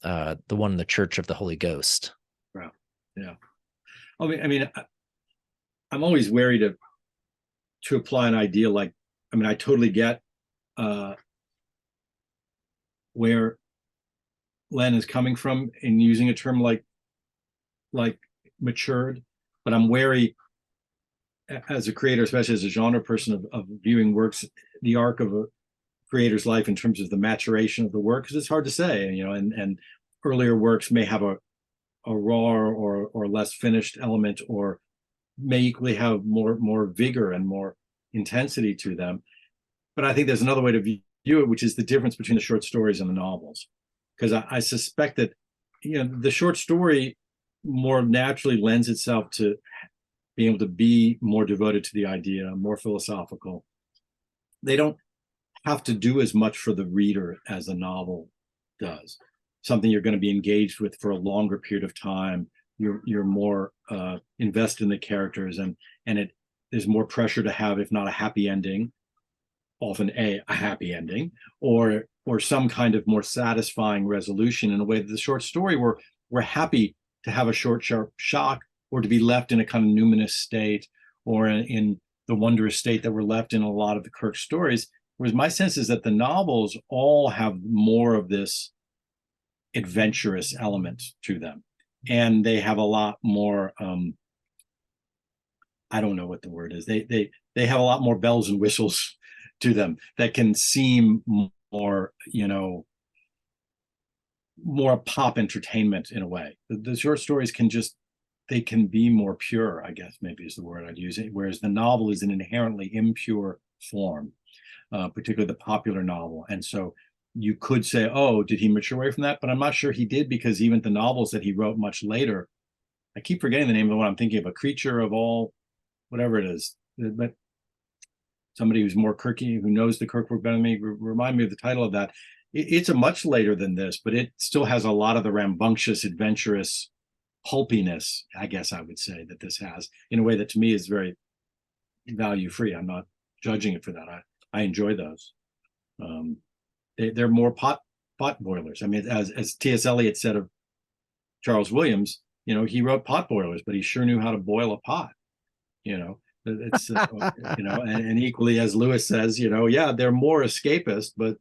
one in the Church of the Holy Ghost. Wow. Yeah. I mean, I'm always wary to apply an idea like, I totally get where Len is coming from in using a term like matured, but I'm wary as a creator, especially as a genre person, of viewing works, the arc of a creator's life in terms of the maturation of the work, because it's hard to say, and earlier works may have a raw or less finished element, or may equally have more vigor and more intensity to them. But I think there's another way to view it, which is the difference between the short stories and the novels. Because I suspect that, the short story more naturally lends itself to being able to be more devoted to the idea, more philosophical. They don't have to do as much for the reader as a novel does. Something you're going to be engaged with for a longer period of time. You're more invested in the characters, and there's more pressure to have, if not a happy ending, often a happy ending, or some kind of more satisfying resolution, in a way that the short story, we're happy to have a short, sharp shock, or to be left in a kind of numinous state, or in the wondrous state that we're left in a lot of the Kirk stories. Whereas my sense is that the novels all have more of this adventurous element to them, and they have a lot more I don't know what the word is. They have a lot more bells and whistles to them that can seem more, more pop entertainment in a way. The short stories they can be more pure, I guess maybe is the word I'd use, whereas the novel is an inherently impure form, particularly the popular novel. And so you could say, oh, did he mature away from that? But I'm not sure he did, because even the novels that he wrote much later, I keep forgetting the name of the one I'm thinking of, A Creature of All, whatever it is, but somebody who's more Kirky, who knows the Kirk work better than me, remind me of the title of that. It's a much later than this, but it still has a lot of the rambunctious, adventurous pulpiness, I guess I would say, that this has, in a way that to me is very value free. I'm not judging it for that. I enjoy those. They're more pot boilers. I mean, as T.S. Eliot said of Charles Williams, he wrote pot boilers, but he sure knew how to boil a pot. It's and equally, as Lewis says, yeah, they're more escapist, but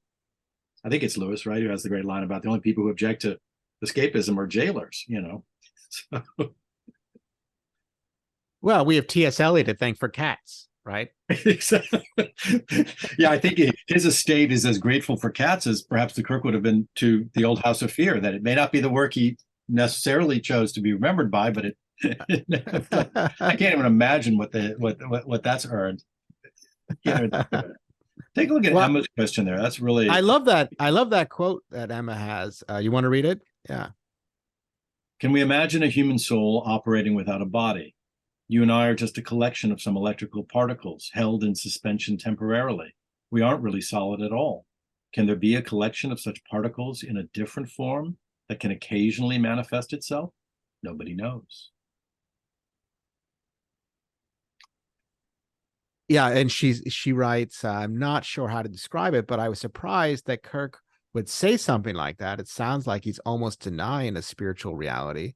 I think it's Lewis, right, who has the great line about the only people who object to escapism are jailers. So. Well, we have T.S. Eliot to thank for Cats, right? Yeah, I think his estate is as grateful for Cats as perhaps the Kirk would have been to the Old House of Fear. That it may not be the work he necessarily chose to be remembered by, but it. I can't even imagine what that's earned. Take a look at Emma's question there. That's really. I love that quote that Emma has. You want to read it? Yeah. Can we imagine a human soul operating without a body? You and I are just a collection of some electrical particles held in suspension temporarily. We aren't really solid at all. Can there be a collection of such particles in a different form that can occasionally manifest itself? Nobody knows. Yeah, and she writes, I'm not sure how to describe it, but I was surprised that Kirk would say something like that. It sounds like he's almost denying a spiritual reality,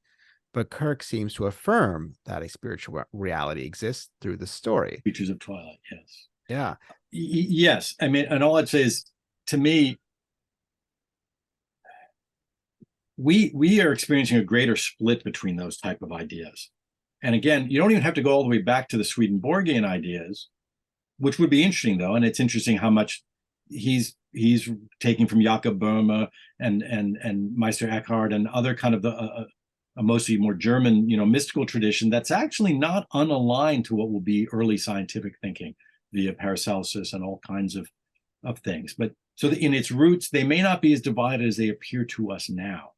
but Kirk seems to affirm that a spiritual reality exists through the story. Creatures of Twilight, yes. Yeah. Yes. I mean, and all I'd say is, to me, we are experiencing a greater split between those type of ideas. And again, you don't even have to go all the way back to the Swedenborgian ideas, which would be interesting, though. And it's interesting how much he's taking from Jakob Böhme and Meister Eckhart and other kind of a mostly more German, mystical tradition that's actually not unaligned to what will be early scientific thinking via Paracelsus and all kinds of things. But so in its roots, they may not be as divided as they appear to us now.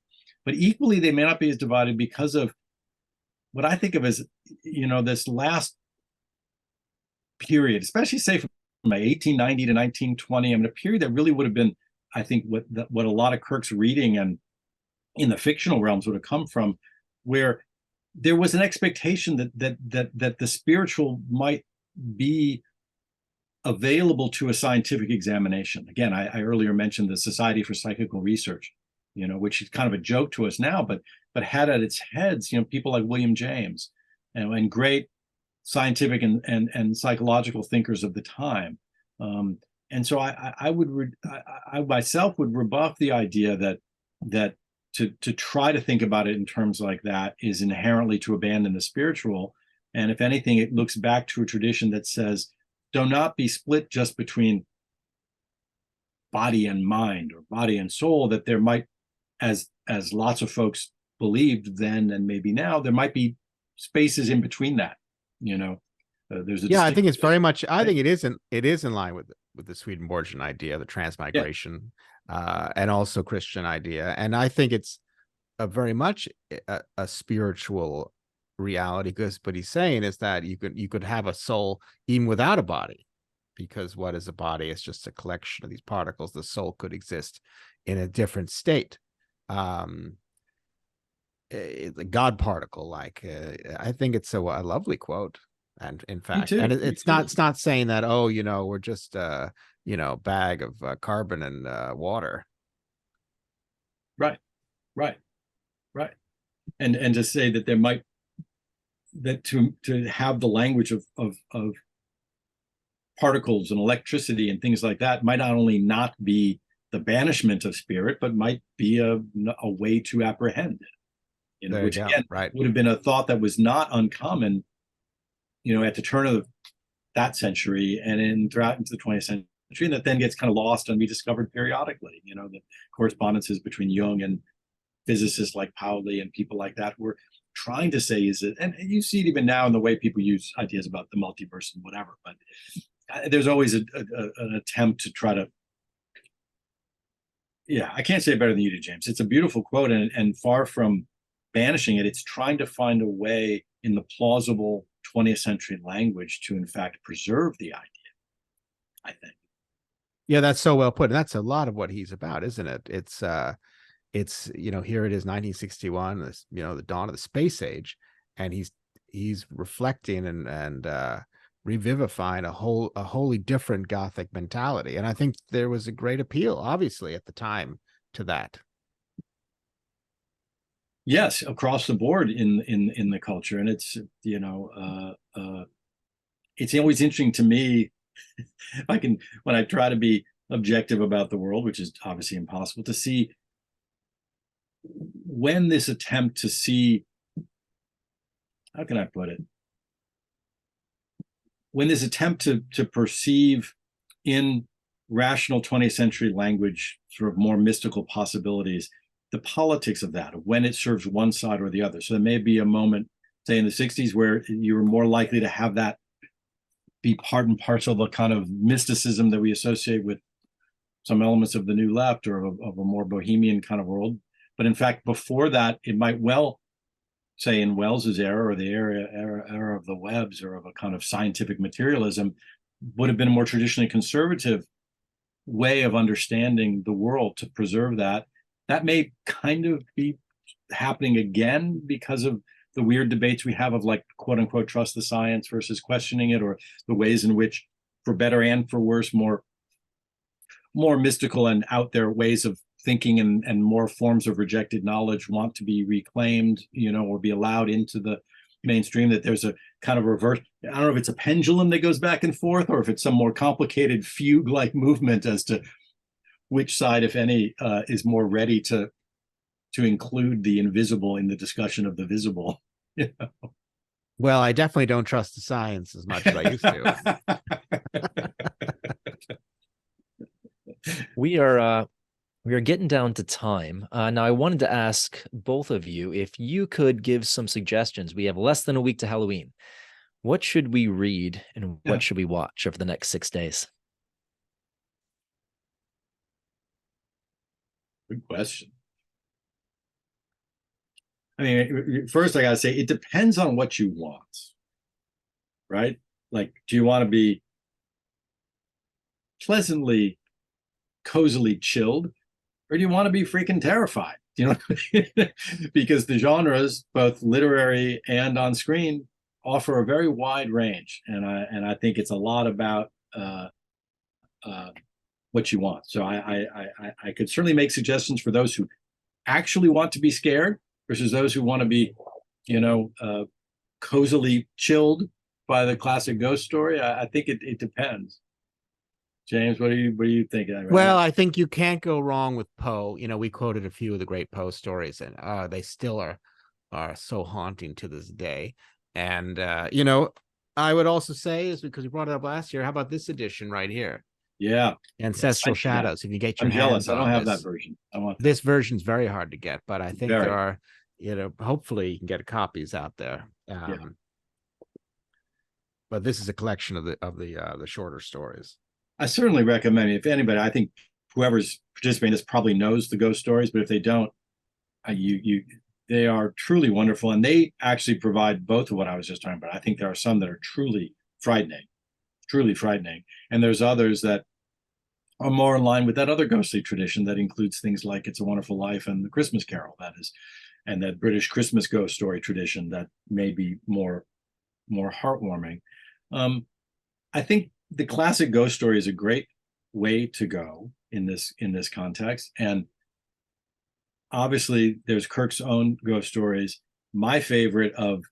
But equally, they may not be as divided because of what I think of as, this last period, especially say from 1890 to 1920, I mean, a period that really would have been, I think, what a lot of Kirk's reading and in the fictional realms would have come from, where there was an expectation that the spiritual might be available to a scientific examination. Again, I earlier mentioned the Society for Psychical Research, which is kind of a joke to us now, but had at its heads, people like William James and great scientific and psychological thinkers of the time. And so I myself would rebuff the idea that to try to think about it in terms like that is inherently to abandon the spiritual. And if anything, it looks back to a tradition that says, do not be split just between body and mind or body and soul, that there might, as lots of folks believed then and maybe now, there might be spaces in between that. There's a I think it's very much. I think it is in line with the Swedenborgian idea, the transmigration, and also Christian idea. And I think it's very much a spiritual reality, but he's saying is that you could have a soul even without a body, because what is a body? It's just a collection of these particles. The soul could exist in a different state. The God particle, I think it's a lovely quote. And in fact, too. and Me it's too. not saying that, oh, we're just bag of carbon and water. Right, right, right. And to say that there might, that to have the language of particles and electricity and things like that might not only not be the banishment of spirit, but might be a way to apprehend it. Which again would have been a thought that was not uncommon, at the turn of that century and throughout into the 20th century, and that then gets kind of lost and rediscovered periodically. The correspondences between Jung and physicists like Pauli and people like that were trying to say is it, and you see it even now in the way people use ideas about the multiverse and whatever, but there's always an attempt to try to, I can't say it better than you did, James. It's a beautiful quote, and far from banishing it, it's trying to find a way in the plausible 20th century language to in fact preserve the idea, I think. Yeah, that's so well put. And that's a lot of what he's about, isn't it? It's here it is, 1961, this, the dawn of the space age, and he's reflecting and revivifying a wholly different Gothic mentality. And I think there was a great appeal, obviously, at the time to that. Yes, across the board in the culture. And it's, it's always interesting to me, when I try to be objective about the world, which is obviously impossible, to see when this attempt to see, how can I put it? When this attempt to perceive in rational 20th century language sort of more mystical possibilities, the politics of that, when it serves one side or the other. So there may be a moment, say in the 60s, where you were more likely to have that be part and parcel of the kind of mysticism that we associate with some elements of the New Left or of a more bohemian kind of world. But in fact, before that, it might well, say in Wells's era or the era of the Webbs or of a kind of scientific materialism, would have been a more traditionally conservative way of understanding the world to preserve that. That may kind of be happening again because of the weird debates we have of, like, quote unquote, trust the science versus questioning it, or the ways in which, for better and for worse, more mystical and out there ways of thinking and more forms of rejected knowledge want to be reclaimed, or be allowed into the mainstream, that there's a kind of reverse. I don't know if it's a pendulum that goes back and forth, or if it's some more complicated fugue-like movement as to which side, if any, is more ready to include the invisible in the discussion of the visible. Well, I definitely don't trust the science as much as I used to. We are getting down to time. Now, I wanted to ask both of you if you could give some suggestions. We have less than a week to Halloween. What should we read and what should we watch over the next 6 days? Good question. I mean, first I gotta say, it depends on what you want, right? Like, do you want to be pleasantly, cozily chilled, or do you want to be freaking terrified? Because the genres, both literary and on screen, offer a very wide range, and I think it's a lot about what you want. So I could certainly make suggestions for those who actually want to be scared versus those who want to be, cozily chilled by the classic ghost story. I think it depends. James, what do you think? Well, I think you can't go wrong with Poe. We quoted a few of the great Poe stories, and they still are so haunting to this day. And I would also say, is because we brought it up last year, how about this edition right here? Yeah, Ancestral Shadows. If you get your I'm jealous. hands I don't on have this. that version. I want that. This version's very hard to get, but I think there are, hopefully you can get copies out there. But this is a collection of the shorter stories. I certainly recommend it. If anybody, I think whoever's participating in this probably knows the ghost stories, but if they don't, they are truly wonderful, and they actually provide both of what I was just talking about. I think there are some that are truly frightening, and there's others that are more in line with that other ghostly tradition that includes things like It's a Wonderful Life and The Christmas Carol, that is, and that British Christmas ghost story tradition that may be more heartwarming. I think the classic ghost story is a great way to go in this context. And obviously there's Kirk's own ghost stories. My favorite of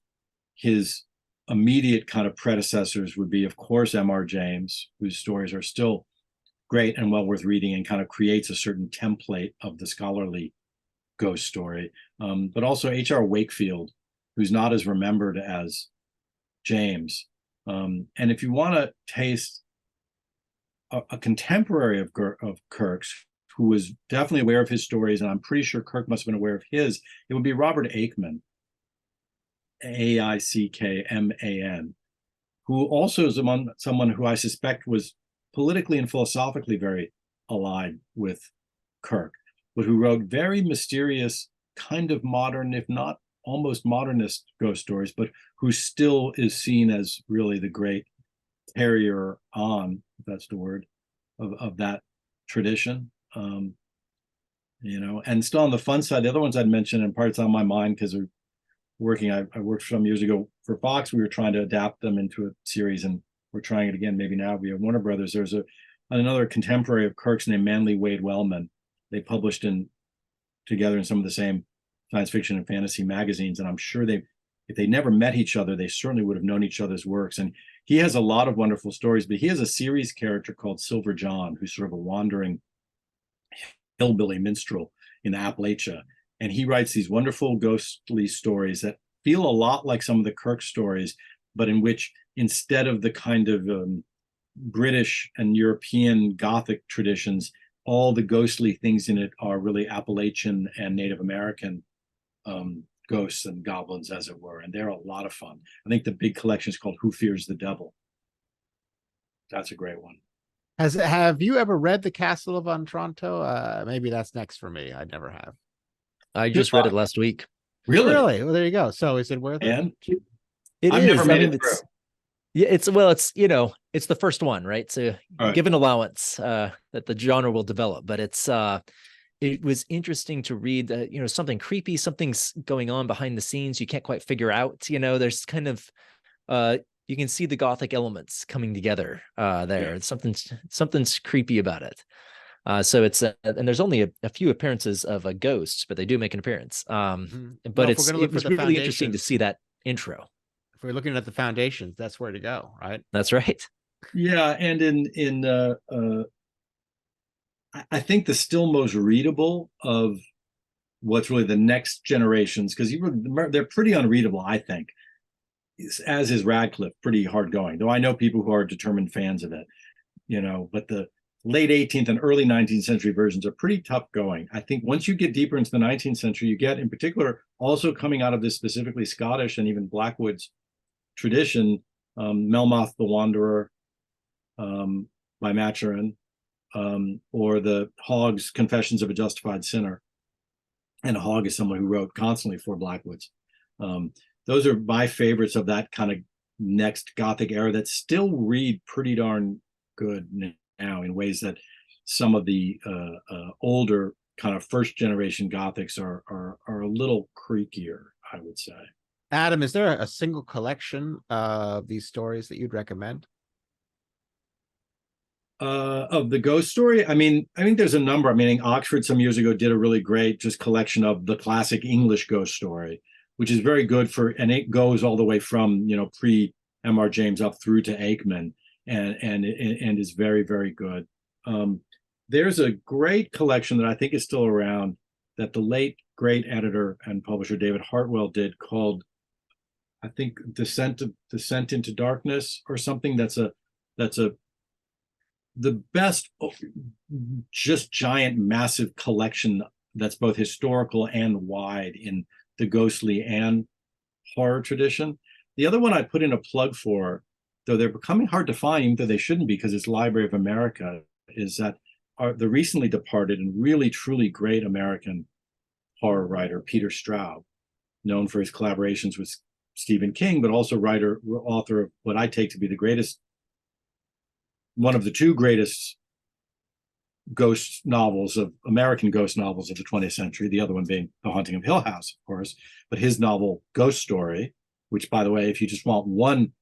his immediate kind of predecessors would be, of course, M.R. James, whose stories are still great and well worth reading and kind of creates a certain template of the scholarly ghost story. But also H.R. Wakefield, who's not as remembered as James. And if you want to taste a contemporary of Kirk's, who was definitely aware of his stories, and I'm pretty sure Kirk must have been aware of his, it would be Robert Aickman, Aickman, who also is among someone who I suspect was politically and philosophically very allied with Kirk, but who wrote very mysterious, kind of modern, if not almost modernist ghost stories, but who still is seen as really the great carrier on, if that's the word, of that tradition. And still on the fun side, the other ones I'd mentioned, and parts on my mind because we're working, I worked some years ago for Fox. We were trying to adapt them into a series, and we're trying it again maybe now via Warner Brothers. There's another contemporary of Kirk's named Manly Wade Wellman. They published together in some of the same science fiction and fantasy magazines, and I'm sure if they never met each other, they certainly would have known each other's works. And he has a lot of wonderful stories, but he has a series character called Silver John, who's sort of a wandering hillbilly minstrel in Appalachia. And he writes these wonderful ghostly stories that feel a lot like some of the Kirk stories, but in which instead of the kind of British and European Gothic traditions, all the ghostly things in it are really Appalachian and Native American ghosts and goblins, as it were. And they're a lot of fun. I think the big collection is called Who Fears the Devil. That's a great one. Have you ever read The Castle of Otranto? Maybe that's next for me. I never have. I just read it last week. Really? Well, there you go. So is it worth it? I've never made it through. Yeah, it's the first one, right? So give an allowance that the genre will develop, but it was interesting to read that, something creepy, something's going on behind the scenes. You can't quite figure out, there's kind of, you can see the Gothic elements coming together there. Yeah. Something's creepy about it. So it's, and there's only a few appearances of a ghost, but they do make an appearance. But it was really interesting to see that intro. If we're looking at the foundations, that's where to go, right? That's right. Yeah, and I think the still most readable of what's really the next generations, because they're pretty unreadable, I think, as is Radcliffe, pretty hard going. Though I know people who are determined fans of it, but the late 18th and early 19th century versions are pretty tough going. I think once you get deeper into the 19th century, you get, in particular, also coming out of this specifically Scottish and even Blackwood's tradition, Melmoth the Wanderer by Maturin, or the Hogg's Confessions of a Justified Sinner. And Hogg is someone who wrote constantly for Blackwoods. Those are my favorites of that kind of next Gothic era that still read pretty darn good now in ways that some of the older kind of first generation Gothics are a little creakier, I would say. Adam, is there a single collection of these stories that you'd recommend? Of the ghost story? I think there's a number. Oxford some years ago did a really great just collection of the classic English ghost story, which is very good and it goes all the way from, pre M.R. James up through to Aickman, and is very, very good. There's a great collection that I think is still around that the late great editor and publisher David Hartwell did called, I think, Descent into Darkness or something. That's the best, just giant, massive collection that's both historical and wide in the ghostly and horror tradition. The other one I put in a plug for, though they're becoming hard to find, even though they shouldn't be because it's Library of America, is that the recently departed and really, truly great American horror writer, Peter Straub, known for his collaborations with Stephen King, but also author of what I take to be one of the two greatest American ghost novels of the 20th century, the other one being The Haunting of Hill House, of course, but his novel Ghost Story, which, by the way, if you just want one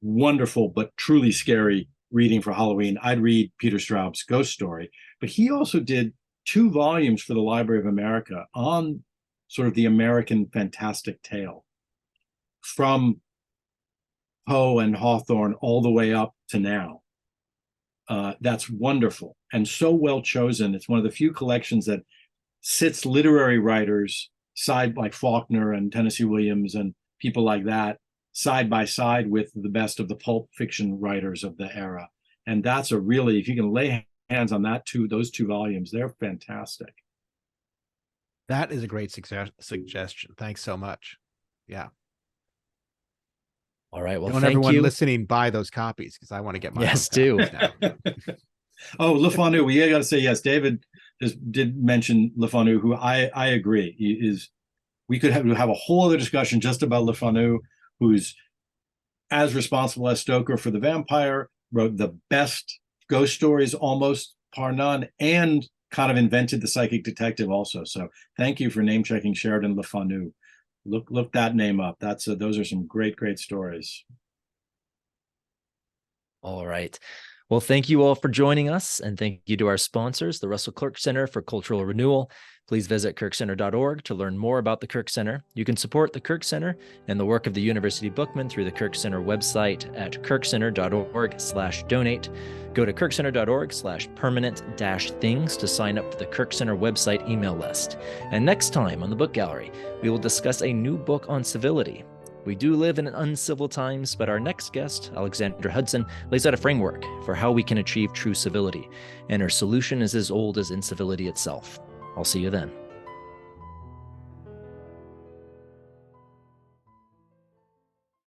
wonderful but truly scary reading for Halloween, I'd read Peter Straub's Ghost Story. But he also did 2 volumes for the Library of America on sort of the American fantastic tale, from Poe and Hawthorne all the way up to now. That's wonderful and so well chosen. It's one of the few collections that sits literary writers like Faulkner and Tennessee Williams and people like that side by side with the best of the pulp fiction writers of the era. And that's a really, if you can lay hands on those 2 volumes, they're fantastic. That is a great suggestion. Thanks so much. Yeah. All right. Well, don't thank everyone you. listening buy those copies, because I want to get my Yes, do. Oh, Le Fanu. We got to say yes. David did mention Le Fanu, who I agree is. We could have a whole other discussion just about Le Fanu, who's as responsible as Stoker for The Vampire, wrote the best ghost stories almost par none, and kind of invented the psychic detective also. So thank you for name checking Sheridan Le Fanu. Look that name up. Those are some great stories. All right. Well, thank you all for joining us, and thank you to our sponsors, the Russell Kirk Center for Cultural Renewal. Please visit kirkcenter.org to learn more about the Kirk Center. You can support the Kirk Center and the work of the University Bookman through the Kirk Center website at kirkcenter.org/donate. Go to kirkcenter.org/permanent-things to sign up for the Kirk Center website email list. And next time on the Book Gallery, we will discuss a new book on civility. We do live in uncivil times, but our next guest, Alexandra Hudson, lays out a framework for how we can achieve true civility, and her solution is as old as incivility itself. I'll see you then.